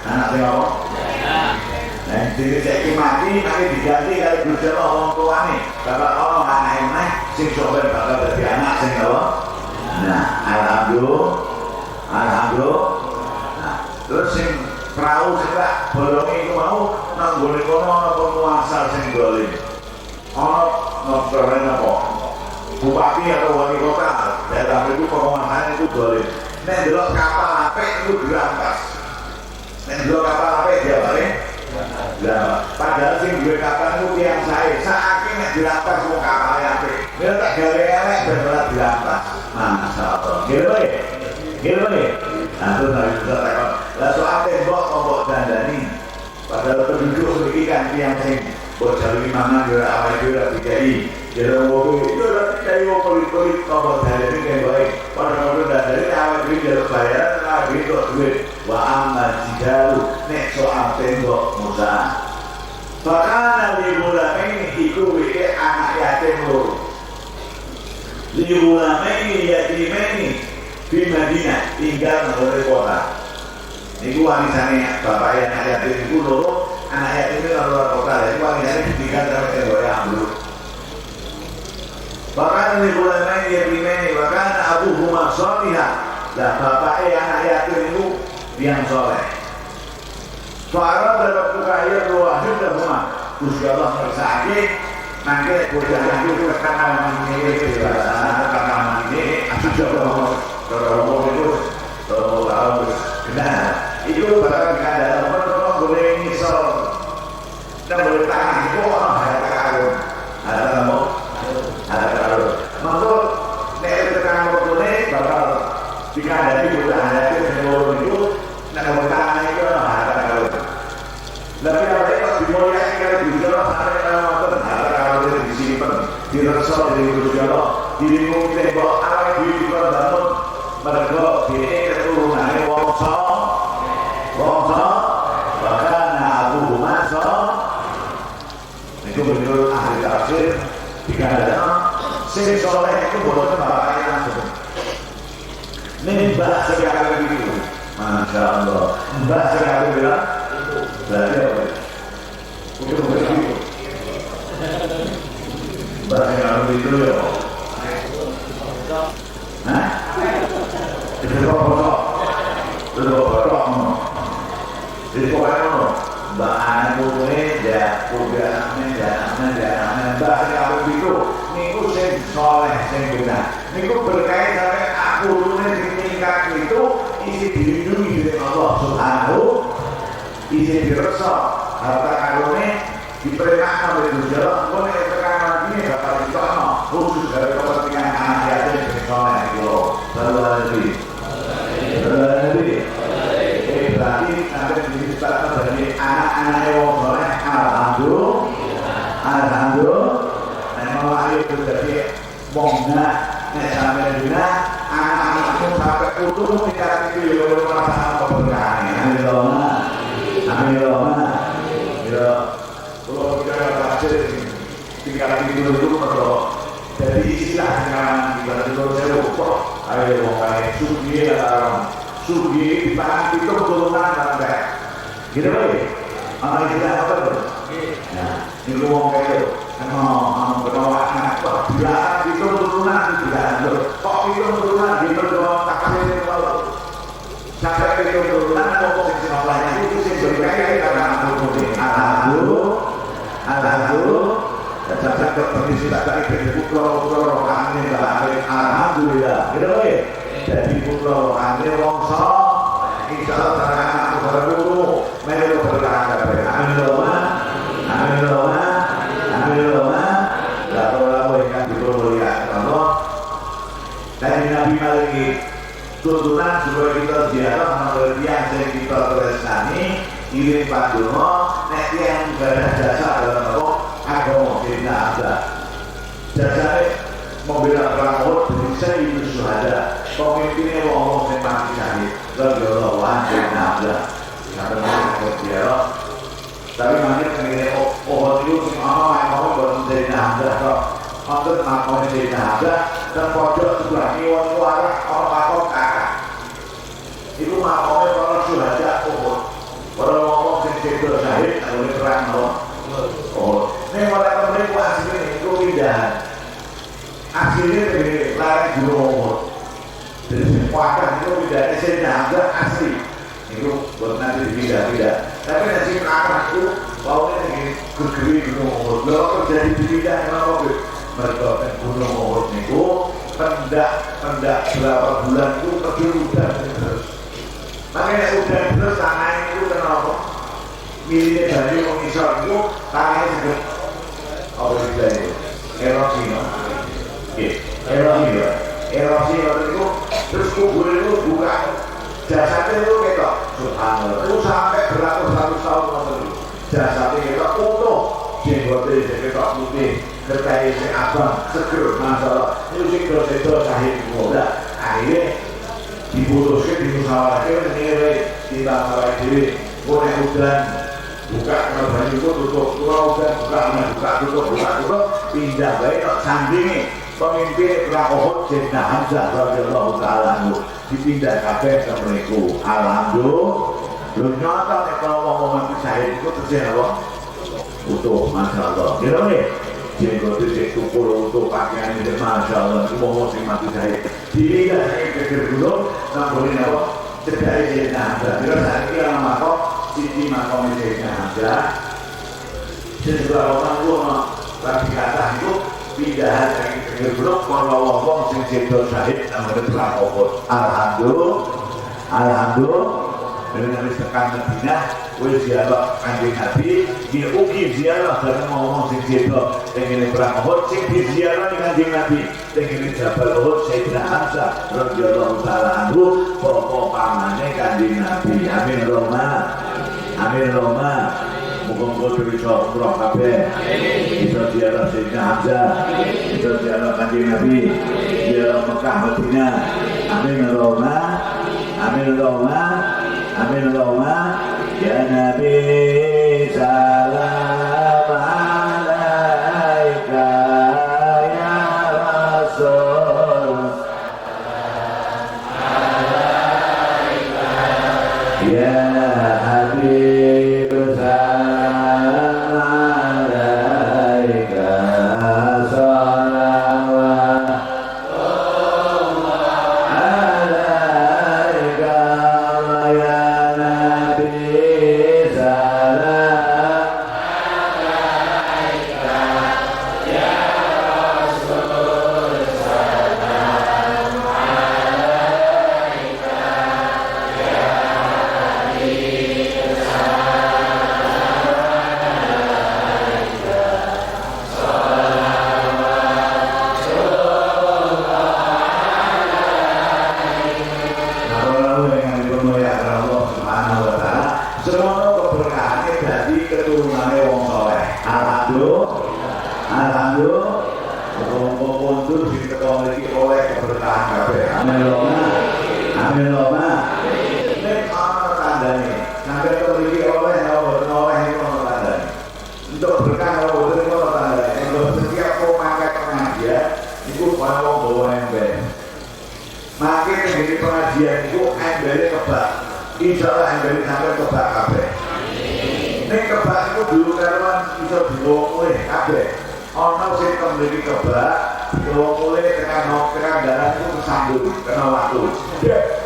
anak sing apa? Nah, jadi saya mati nanti diganti kali bocah orang tua nih bakal orang anak sing sok ben bakal jadi anak sing apa? Nah, alhamdulillah terus sing perahu juga bolongi itu mau nanggone kono ana penguasa sing dolim ana noktoren apa bupati atau wali kota daerah itu penguasaan itu dolim nek delok kapal apik itu dirampas nek delok kapal apik dia balik padahal sing duwe kapal itu yang saya saiki nek dirampas wong kapal apik dia tak gawe elek bener dirampas masyaallah gitu ya nah terus Nabi Musa takon lah soal tembok ombok dandani padahal penduduk ini kan yang sing bocah limangan juga awal juga dikai jadi mobil itu udah dikai mobil ombok dandani kan baik pada mobil dandani awal juga jalur bayaran lagi itu duit wa amma jidalu nek soal tembok Musa fakana libulamaini iku wike anak yatim loro libulamaini yatimaini di Madinah tinggal di kota. Ini warisannya bapak yang anak yatim itu loro, anak yatim itu luar kota. Ini warisannya ditinggal sama yang ambil. Bahkan ini bulan main dia primeni, bahkan Abu Humar Solihah. Lah bapaknya anak yatim itu yang soleh. Soalnya dalam bukaya ruwahid dan rumah. Gusti Allah bersahadi, nanti bocah itu terkenal ini terkenal ini sudah kalau itu kalau benar itu barang keadaan orang boleh nyesel dan boleh tahan itu orang ada takut dimoyaki karo Gusti Allah sampe wonten harta disimpen diresol dening Gusti Allah diringung tembok awake dhewe dibangun mergo dene keturunane wongso bahkan Abu Maso itu menurut ahli tafsir dikatakan sing soleh itu boten bapaknya langsung mbah sekali begitu Masya Allah mbah sekali bilang berarti apa? Itu begitu mbah sekali begitu ya hah? Itu kok jadi pokoknya mbak anak putune ya anaknya mbak sekali begitu niku sing soleh sing benar niku berkait sampai aku dulu di tingkat itu isi dilindungi dari Allah Subhanahu isi diresok harta karunnya diperintahkan oleh Gusti Allah boleh tekanan ini bakal ditono khusus dari kepentingan anak yatim sing soleh itu selalu Nabi berarti sampai diceritakan dari anak-anak yang soleh alhamdulillah memang lahir itu jadi mongga sampai dina anak-anak itu sampai utuh tidak itu ya merasakan keberkahan amin ya kalau kita berhasil tinggal di dulu perlu jadi istilah dengan kita dulu saya lupa ayo ngomongin sugi sugi di tangan itu keturunan sampai gitu ya anak kita apa tuh nah ini ngomong kayak berdoa anak bila itu keturunan kok itu keturunan di berdoa takdir itu kalau sampai itu keturunan ngomong di sebelahnya itu sih berkait karena alhamdulillah sampai ke permisi dari pulau kami alhamdulillah gitu ya jadi pulau kami wongso insya Allah terang aku baru melu berkata amin lalu yang dipermuliakan Allah dari Nabi Maliki tuntunan supaya kita ziarah menurut yang kita terusani ini Pak Dono nek yang berada jasa dalam Allah agama kita ada jasanya membela perang Uhud dari Sayyidu Syuhada pemimpinnya wong sing mati syahid radhiyallahu anhu ada karena dia tapi mungkin ini Uhud itu sing mau boten dari Hamzah kok untuk makone dari Hamzah dan pojok sebelah kiwan warak orang kakak itu makone para syuhada Uhud para wong sing sedo syahid oleh perang Uhud ini mereka aslinya itu pindahan aslinya dari lari gunung Uhud dari semuanya itu tidak ada asli itu buat nanti tidak tapi nanti akan itu baunya ini gegeri gunung Uhud lalu terjadi tidak kenapa mereka gunung Uhud itu pendak berapa bulan itu terjadi udah terus makanya udah terus tangannya itu kenapa miliknya dari mengisar itu tangannya segera apa itu erosi erosi itu terus kubur itu buka jasadnya itu ketok subhanallah itu sampai beratus-ratus tahun jasadnya ketok utuh jenggotnya ketok putih kertai si abang seger masalah itu sih dosa sahih muda akhirnya diputuskan dimusyawarahkan nilai di bangsa diri boleh udan buka kalau itu tutup kalau udah buka tutup pindah baik sandingi pemimpin perang Uhud Sayyidina Hamzah radhiyallahu ta'ala anhu dipindah kabeh ke mriku alhamdulillah lu nyata nek kalau mati syahid itu terjadi apa utuh masyaallah gitu nih jenggot itu tukul utuh pakaian itu masyaallah itu mau sing mati syahid dilihat ke gunung sampai apa cedai Sayyidina Hamzah kira saiki ana makok siji makom Sayyidina Hamzah sesudah orang tua lagi kata itu pindahan dari pinggir blok kalau wong sing sedo syahid nang perang Uhud alhamdulillah dengan tekan Madinah wis ziarah Kanjeng Nabi dia ugi ziarah dari ngomong sing sedo pengen perang Uhud sing diziarah Kanjeng Nabi pengen Jabal Uhud Sayyidina Hamzah radhiyallahu ta'ala anhu pokok pamane Kanjeng Nabi amin Roma Muga-muga bisa umroh kabeh. Bisa ziarah Sayyidina Hamzah. Bisa ziarah Kanjeng Nabi. Ziarah Mekah Madinah. Amin Allahumma. Amin Allahumma. Amin Allahumma. Ya Nabi salam alaika ya Rasul. Ya Habib salam alaika salawat alaika ya Nabi salam alaika ya Rasul salam alaika ya Alhamdulillah, mundur di ketemu lagi oleh keberkahan kabeh. Amin Allahumma. Amin Allahumma. Nek ana tandane, sampai memiliki oleh oleh itu ana tandane. Untuk berkah kalau itu ana tandane. Kalau setiap kau makan pengajian, itu bawa bawa ember. Makin dari pengajian itu embernya kebak. Insya Allah embernya sampai kebak kabeh. Nek kebak itu dulu karuan bisa dibawa oleh kabeh. Ono sing memiliki kebak, kalau mulai tekan darah itu tersambut kena waktu,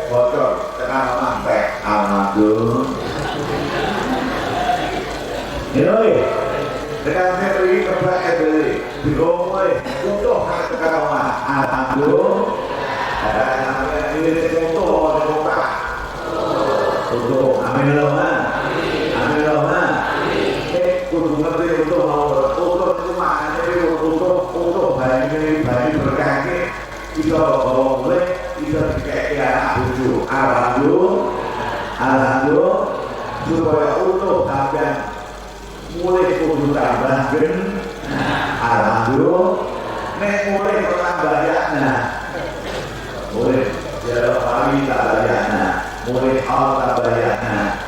bocor tekan sampai alhamdulillah. Ini, tekan memiliki kebak beli, kalau mulai untuk tekan rumah, alhamdulillah. Ini contoh buka, untuk amin Allahumma, amin Allahumma. Kudu ngerti untuk untuk bagi berkah ini bisa bawa mulai bisa dikasih anak buju alhamdulillah supaya untuk sampai mulai kudu tambah alhamdulillah nek mulai tambahnya mulai jarak pagi tambahnya mulai hal tambahnya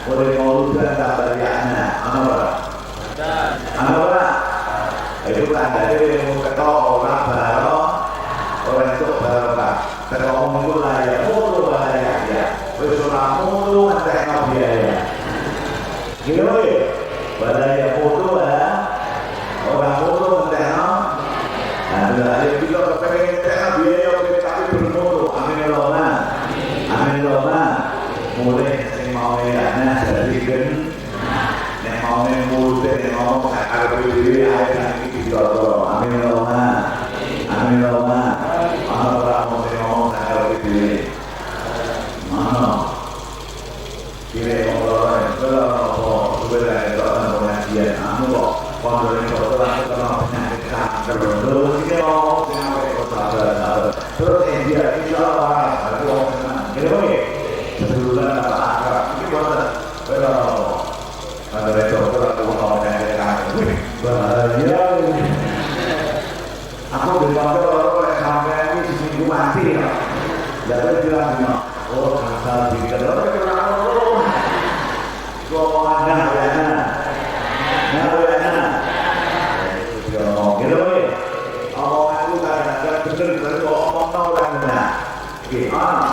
mulai mauludan tambahnya apa itu tanda dia mau ketol orang baru orang itu baru pak kalau minggu layak mulu bahaya ya bersurah mulu antara biaya gitu ya bahaya mulu lah orang mulu antara ada kita kepengen antara biaya tapi bermulu amin Allahumma amin Allahumma mulai yang mau ya dari gen yang mau mulu yang mau ada diri ada amin Allahumma amin Allahumma Allah mau ngomong kalau itu mana kira orang kalau sudah ada orang pengajian anu kok kalau ini orang penyakit kanker terus ini mau sampai kota terus dia insyaallah ada orang senang gitu ya sebulan apa ini kalau ada dokter atau penyakit kanker bahaya. Aku berpikir orang sampai ini seminggu mati ya. Jadi bilang oh asal bikin orang kenal kau ada dia ngomong gitu ya. Omongan itu kadang-kadang bener kok omong orang benar. Gimana?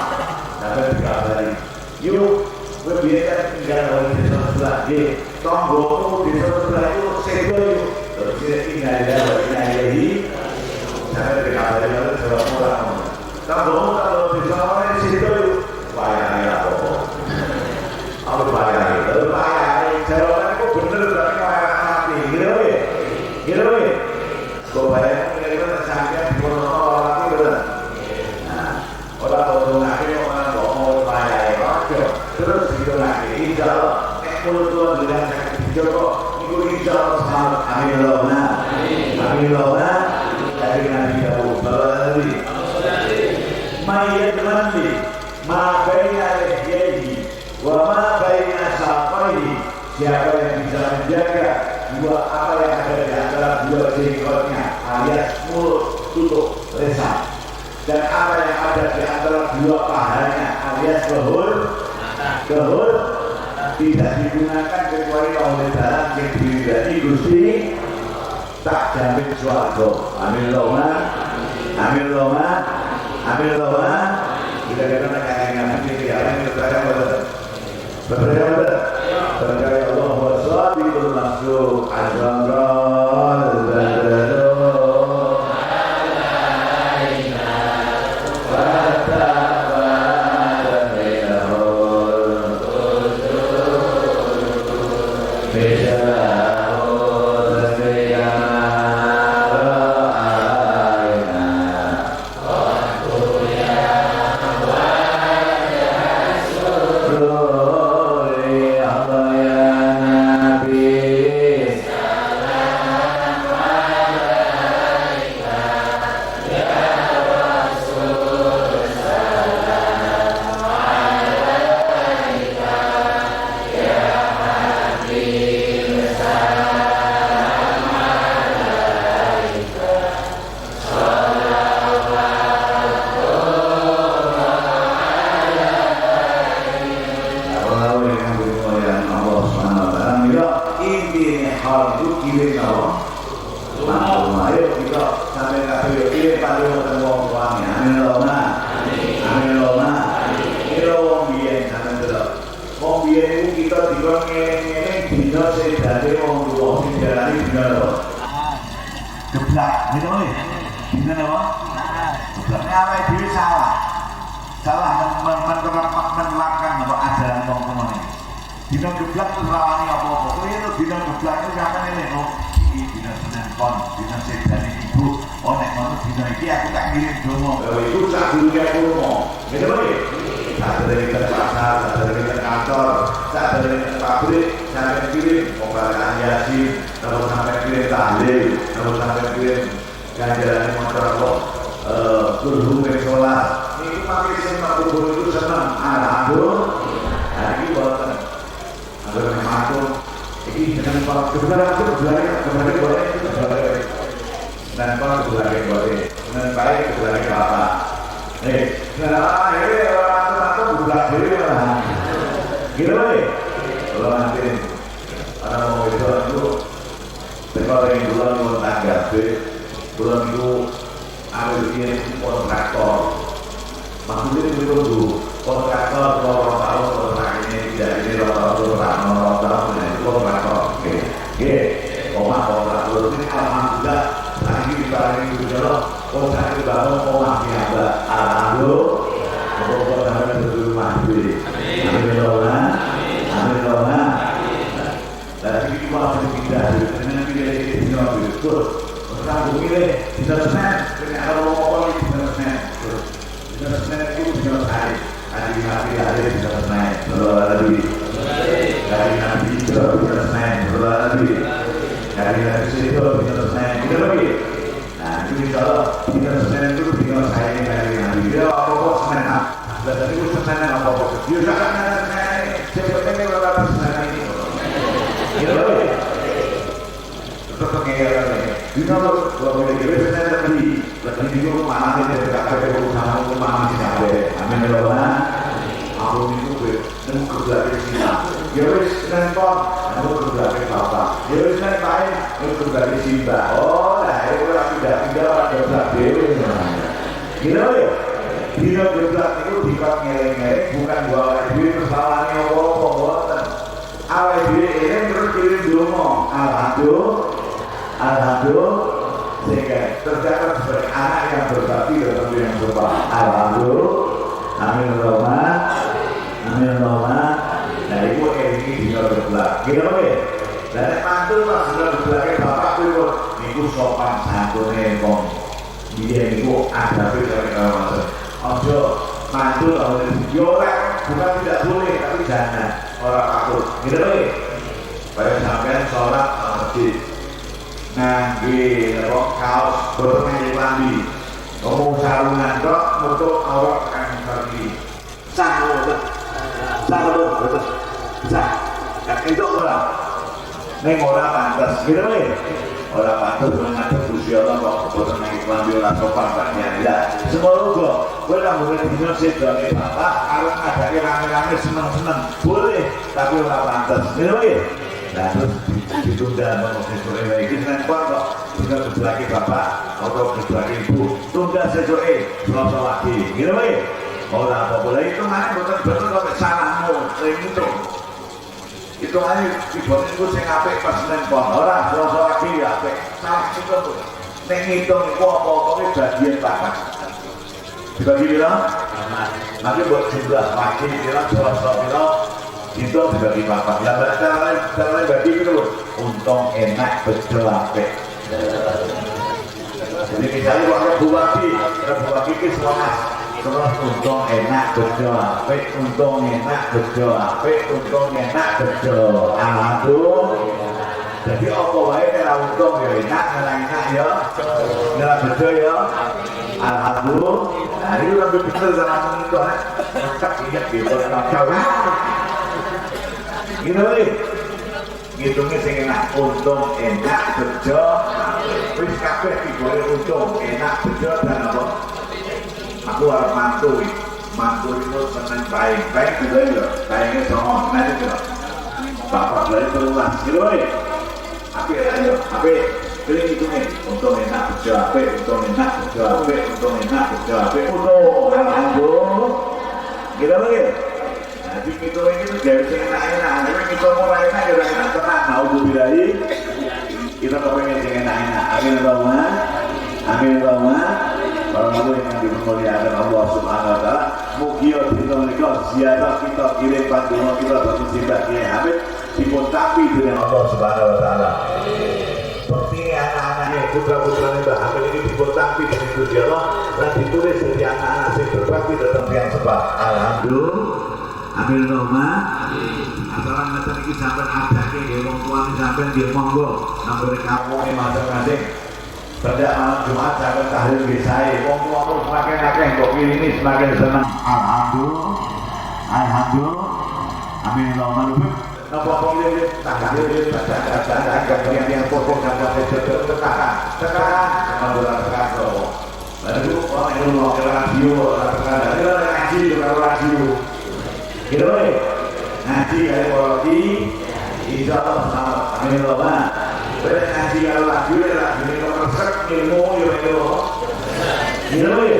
Dapat dikabari. Yuk, berbiasa tinggal di sebelah di tonggo di sebelah itu sego yuk. Terus kita tinggal di saya dikabari oleh seorang orang. Kalau bisa orang di situ bayar apa? Apa bayar? Lalu bayar. Jawaban itu benar berarti bayar mati. Gitu ya. Kau bayar kira-kira sampai di orang mati benar. Nah, orang orang mati orang mau bayar apa? Terus gitu lagi. Insya Allah, mulut Tuhan bilang sakit hijau. Itu insya Allah selamat. Amin Allahumma. Amin Allahumma. Dari Nabi Dawud Baladi Mayat Mandi Ma baina lihiyaihi Wa ma baina saqaihi Siapa yang bisa menjaga dua apa yang ada di antara dua jenggotnya alias mulut tutup lisan, dan apa yang ada di antara dua pahanya alias kehur tidak digunakan kecuali oleh dalam yang diridani Gusti, tak jamin swarga. Amin Allahumma amin Allahumma amin Allahumma. Kita kena kajian ini ya, ini betul berkaya Allah wassabiqul masuk azamral badru alaina dina geblak itu rawani apa-apa. Kowe itu dina geblak itu sampeyan ngene kok. Iki dina Senin pon, dina sedane ibu. Oh nek ngono dina iki aku tak ngirim donga. Lha iku sak durunge aku lunga. Ngene lho. Sadare kita pasar, sadare kita kantor, sadare kita pabrik, sampai kirim pembalaan Yasin, terus sampai kirim tahlil, terus sampai kirim ganjaran motor kok guru sholat. Ini pakai semua kubur itu senang. Alhamdulillah. Nah ini buatan ada masuk ini dengan para kebenaran itu kebenaran boleh dan para kebenaran boleh dengan baik kebenaran apa nah ini orang-orang budak diri lah gitu boleh kalau nanti ada mau itu kalau yang bulan tanggapi bulan itu ambil dia kontraktor maksudnya itu dulu kontraktor kalau tahun kontrak ini tidak ini rata-rata itu kontraktor oke omah kontraktor ini alhamdulillah lagi dibalik itu jalan kontrak itu bangun omah biasa alhamdulillah kontrak itu dulu mati amin Allah amin Allah dan ini cuma berpindah dengan pilih itu betul orang pilih bisa Senin dengan kalau bisa Senin bisa Senin itu bisa hari hari bisa Senin berlalu dari Nabi itu bisa Senin berlalu dari Nabi itu bisa Senin kita lagi nah itu kalau bisa Senin itu bisa saya dari Nabi dia apa-apa Senin dan itu Senin apa-apa dia jangan Senin sebetulnya berlalu Senin ini kita lagi tetap pengejaran di nomor kalau kita Senin lagi di rumah mana dia tidak ada urusan rumah masih ada amin Allah aku itu nemu kerja di sini ya wis nonton nemu kerja di bapak ya wis main nemu kerja di Simba oh nah itu tidak ada dewe gila ya dino geblak itu dikot ngeleng-ngeleng bukan bawa duit kesalahannya apa-apa buatan awal duit ini terus kirim dongo alhamdulillah sehingga tercatat sebagai anak yang berbakti dan yang berbahagia alhamdulillah amin Allahumma amin Allahumma nah itu ini dino geblak gila ya dan mantul pas dino geblaknya bapak itu itu sopan santune kong dia itu ada dari kawasan ojo mantul oleh diorek bukan tidak boleh tapi jangan orang takut gitu loh supaya sampai sholat masjid ngangge rok kaos bermain lambi ngomong sarungan rok untuk awak kan kaki sah betul sah Nah, itu orang neng orang pantas gitu nih, orang pantas menghadap Gusti Allah kok boten nang iklan ora sopan banyak ya. Semoga kowe nang ngene dino sedone bapak arep ngadake rame-rame seneng-seneng boleh tapi ora pantas gitu nih. Nah terus ditunda mengusir sore lagi dengan kok kita berbagi bapak atau berbagi ibu tunda sesuai selasa lagi gitu nih. Orang apa boleh itu mana betul-betul sampai salahmu itu aja dibuat itu saya ngapik pas nempel orang selasa lagi ngapik salah itu tuh neng hitung itu apa-apa bagian bapak dibagi bilang nanti buat jumlah lagi bilang selasa bilang itu dibagi bapak yang cara bagi itu loh untung enak betul apik jadi misalnya kalau bubaki itu setelah untung enak bejo apik untung enak bejo apik untung enak bejo aduh jadi apa wae nek untung ya enak ya nek bejo ya alhamdulillah nah itu lebih bener sama itu tak ingat gitu kacau gitu nih ngitungnya sing enak untung enak bejo wis kabeh digoreng untung enak bejo dan apa aku harus mantu itu seneng baik juga ya baiknya sama nanti juga bapak dari terulang gitu nih tapi pilih itu nih untuk enak berjabe untuk enak berjabe untuk enak berjabe untuk alhamdulillah gitu lagi jadi gitu ini tuh jadi enak-enak tapi kita mulai enak ya enak tenang mau bubirahi kita kepengen enak-enak amin Allahumma para hadirin yang dimuliakan Allah Subhanahu wa taala, mugia dina menika ziarah kita kirim panjenengan kita bagi simbah Kiai Hamid dipun tapi dening Allah Subhanahu wa taala. Seperti anak-anaknya putra-putrane Mbah Hamid ini dipun tapi dening Gusti Allah dan ditulis jadi anak-anak sing berbakti datang yang sebab. Alhamdulillah. Amin Allahumma. Asalan ngeten iki sampean adake nggih wong tuane sampean nggih monggo nang kamu masing-masing. Pada malam Jumat sampai tahlil bisai, wong tua semakin akeh kok ini semakin senang. Alhamdulillah, amin Allahumma. Napa boleh tahlil baca yang pokok dapat tekan lalu orang itu mau ke radio, ngaji ke radio, gitu nih, ngaji kayak roti, insya Allah sama amin Allahumma. Ngaji kalau lagi resep ilmu yang itu gitu ya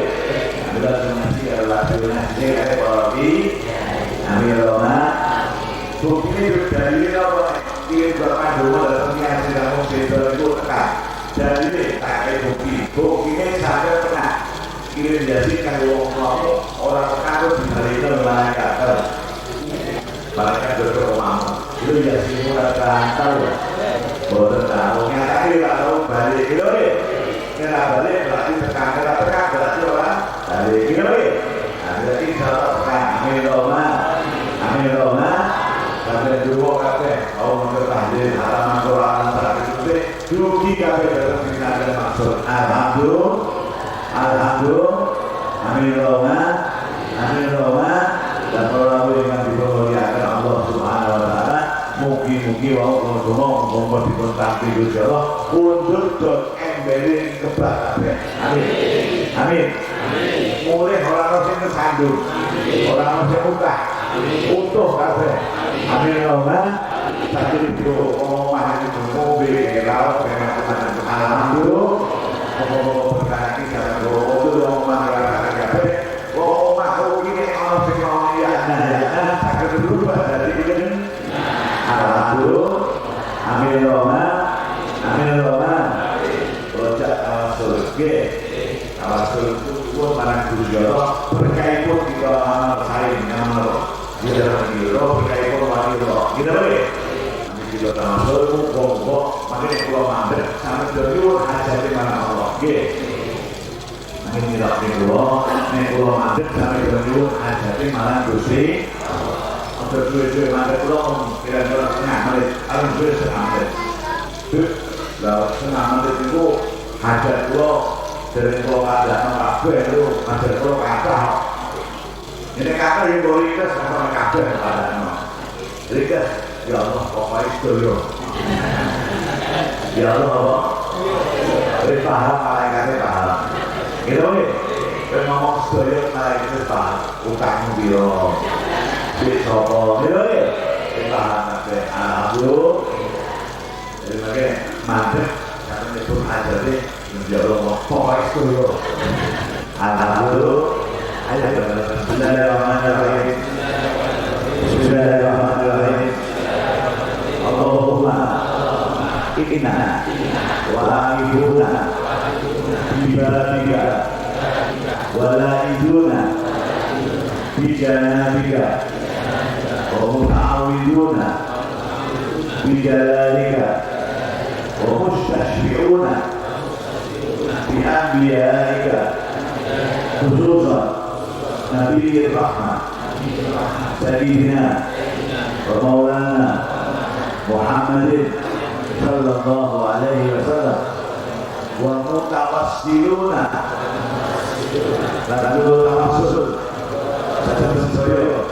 kita ngaji kalau lagi kalau amin Allahumma bukti dari ini apa dia berapa dulu datang ngaji kamu itu tekan jadi tak bukti ini sampai pernah kirim jadi kalau orang tekan itu hari itu malaikat berdoa itu jadi mulai terhantar boten tahu nyatane kalau balik gitu ya nek balik berarti tekan berarti orang balik gitu ya berarti kalau tekan amin Allahumma sampai dulu kabeh mau tahlil halaman Quran saat itu dugi kabeh dalam pikiran maksud alhamdulillah amin Allahumma dan para yang dimuliakan Allah Subhanahu wa taala mugi-mugi wau ngono dipun tampi Gusti Allah pundhut dot embering kebak kabeh. Amin. Mulih ora ono sing kesandung. Ora ono sing utah. Utuh kabeh. Amin Allahumma. Sakit itu omah itu mobil laut alhamdulillah. Perkara iki cara omah kabeh. Omah iki ono sing ya sakit dulu dari ini. Alhamdulillah, amin Allahumma. Rojak awasul itu marang Gusti Allah berkait pun kita amal saling amal di dalam diri berkait pun wanita kita boleh kita awasul pokok makanya kalau mandek sampai dulu hajat di mana Allah makin tidak kalau mandek sampai dulu hajat di mana Gusti Berduit-duit mandek pulau kira-kira setengah menit harus duit setengah menit lalu setengah menit itu hajat pulau dari pulau ada kabeh itu hajat pulau kata ini kata yang boleh kita sama kabeh pada rikas Ya Allah, pokoknya setuju. Ya Allah, apa? Ini paham, malaikatnya paham. Gitu nih, kita ngomong setuju, malaikatnya paham. Utangmu biro, duit sopo. Gitu nih, kita paham. Alhamdulillah. Jadi makanya, mandek, karena nyebut aja deh. Ya Allah, pokoknya setuju. Alhamdulillah. Bismillahirrahmanirrahim. Bismillahirrahmanirrahim. Allahumma inna wa ibuna bibadika wa la'iduna bijanabika wa muta'awiduna bijalalika wa mustashfi'una bi'anbiyaika khususan Nabi Rahmah Sayyidina wa Maulana Muhammadin sallallahu alaihi wasallam wa mutawassiluna lalu tawassul sedaya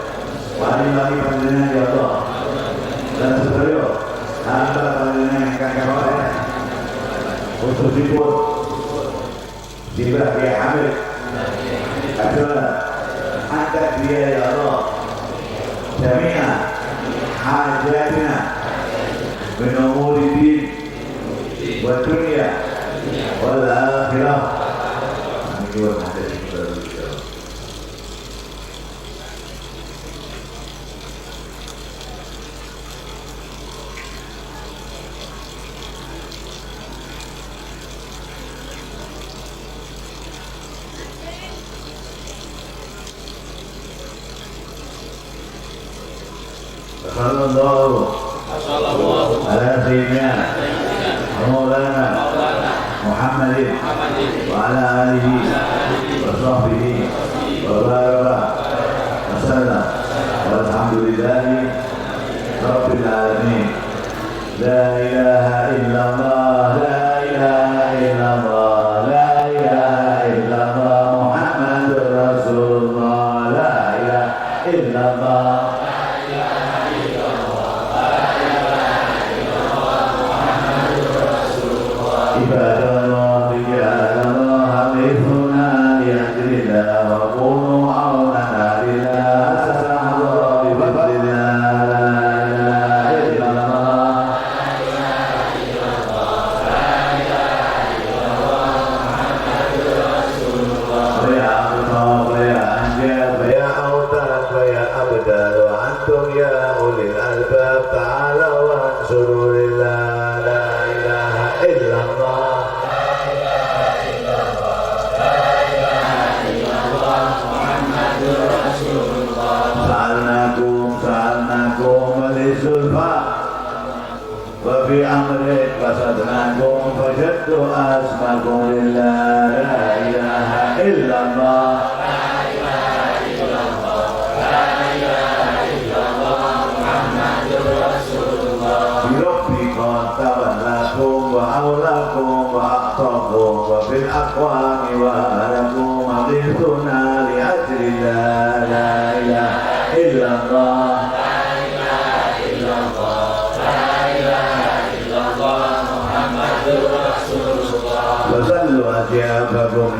wali-wali panjenengan ya Allah dan sedaya hamba panjenengan ingkang kawula khususipun Jibril Kiai Hamid adalah angkat dia ya Allah jami'a hajatina min umuri din wa dunya wal akhirah. Amin. Sallallahu ala sayyidina Maulana Muhammadin wa ala alihi wa sahbihi wa baraka wa sallam walhamdulillahi rabbil alamin. La ilaha illallah, la ilaha illallah, la ilaha illallah Muhammadur Rasulullah, la ilaha illallah.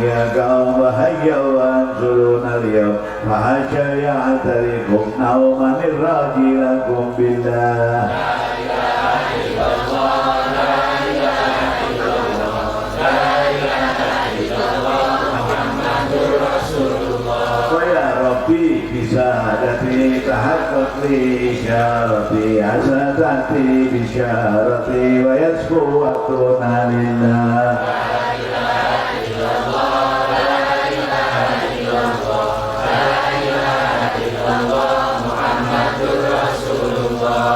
Ya kaum bahaya wanzuruna liyau Mahasya ya'atarikum naumanir rajilakum billah. La ilaha illallah, la ilaha illallah, la ilaha illallah Muhammadur Rasulullah. Wa ya Rabbi bisahadati tahaqqaq li isyarati hasadati bisyarati wa yasfu waqtuna lillah.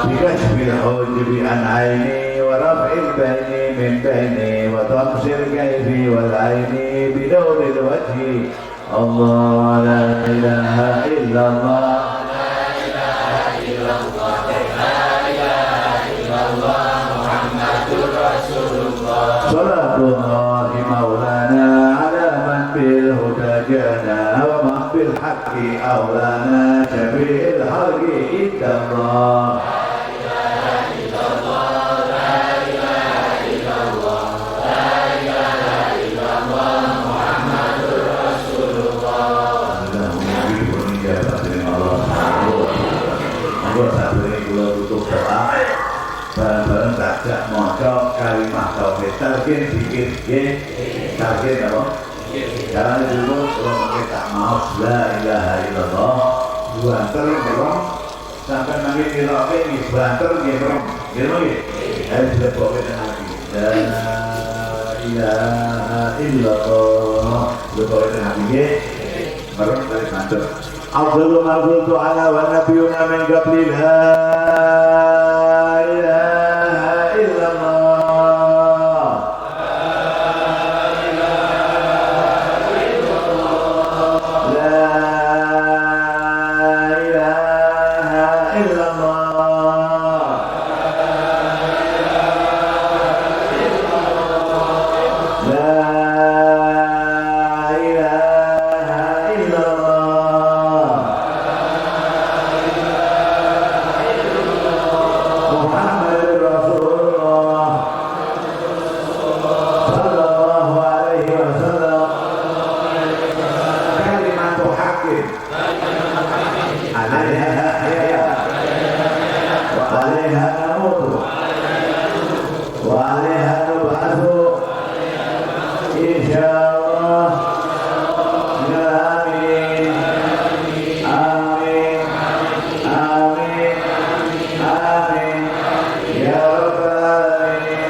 بكشف الحجب عن عيني ورفع البين من بيني وطمس الكيف والعين بنور الوجه الله لا إله إلا الله لا إله إلا الله لا إله إلا الله محمد رسول الله. صلاة الله مولانا على من بالهدى جانا ومن بالحق أولانا شفيع الحق عند الله. yakin dikit ya yakin apa jangan dulu kalau kita maaf la ilaha illallah banter belum sampai nanti diroke nih banter gitu harus dibawa lagi la ilaha illallah dibawa lagi baru dari banter Abdul Mabul Tu'ala wa Nabiyuna min qabli la ilaha illallah la ilaha illallah la ilaha illallah Muhammadur Rasulullah sallallahu alaihi wasallam kalimatul haqqin alaiha wa alaiha namutu wa alaiha nub'atsu insyaallah amin amin amin amin ya rabbal alamin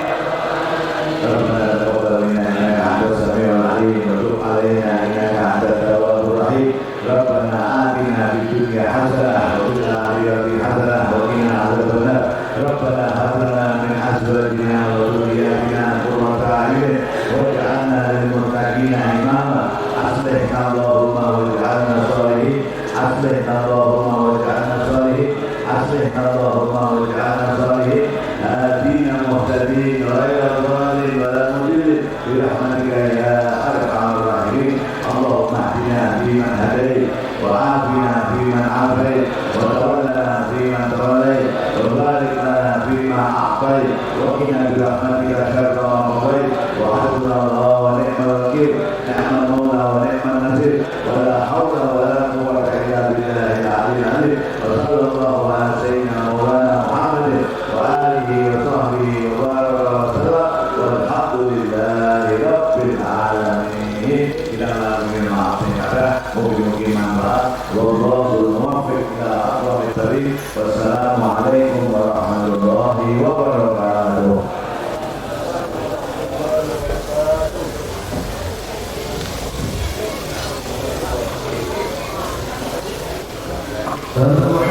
ربنا تقبل منا انك انت السميع العليم وتب علينا انك انت التواب الرحيم ربنا آتنا في الدنيا حسنه وفي الاخره حسنه وقنا عذاب النار ربنا هب لنا من ازواجنا وذرياتنا قرة اعين واجعلنا للمتقين اماما اصلحنا اللهم واجعلنا صالحين اصلحنا اللهم واجعلنا صالحين اصلحنا اللهم واجعلنا صالحين هادينا مهتدين غير ضالين ولا مضلين برحمتك يا ارحم الراحمين اللهم اهدنا فيمن هديت وعافنا فيمن عافيت وتولنا فيمن توليت وبارك لنا فيما اعطيت وقنا برحمتك شر ما قضيت وحسبنا الله ونعم الوكيل نعم المولى ونعم النصير ولا حول ولا قوه الا بالله العلي العظيم وصلى الله على سيدنا مولانا محمد واله وصحبه وبارك وسلم والحمد لله رب العالمين الى من معصيه ممكن manfaat wallahul muwaffiq ila aqwamit thariq wassalamu alaikum warahmatullahi wabarakatuh. Dan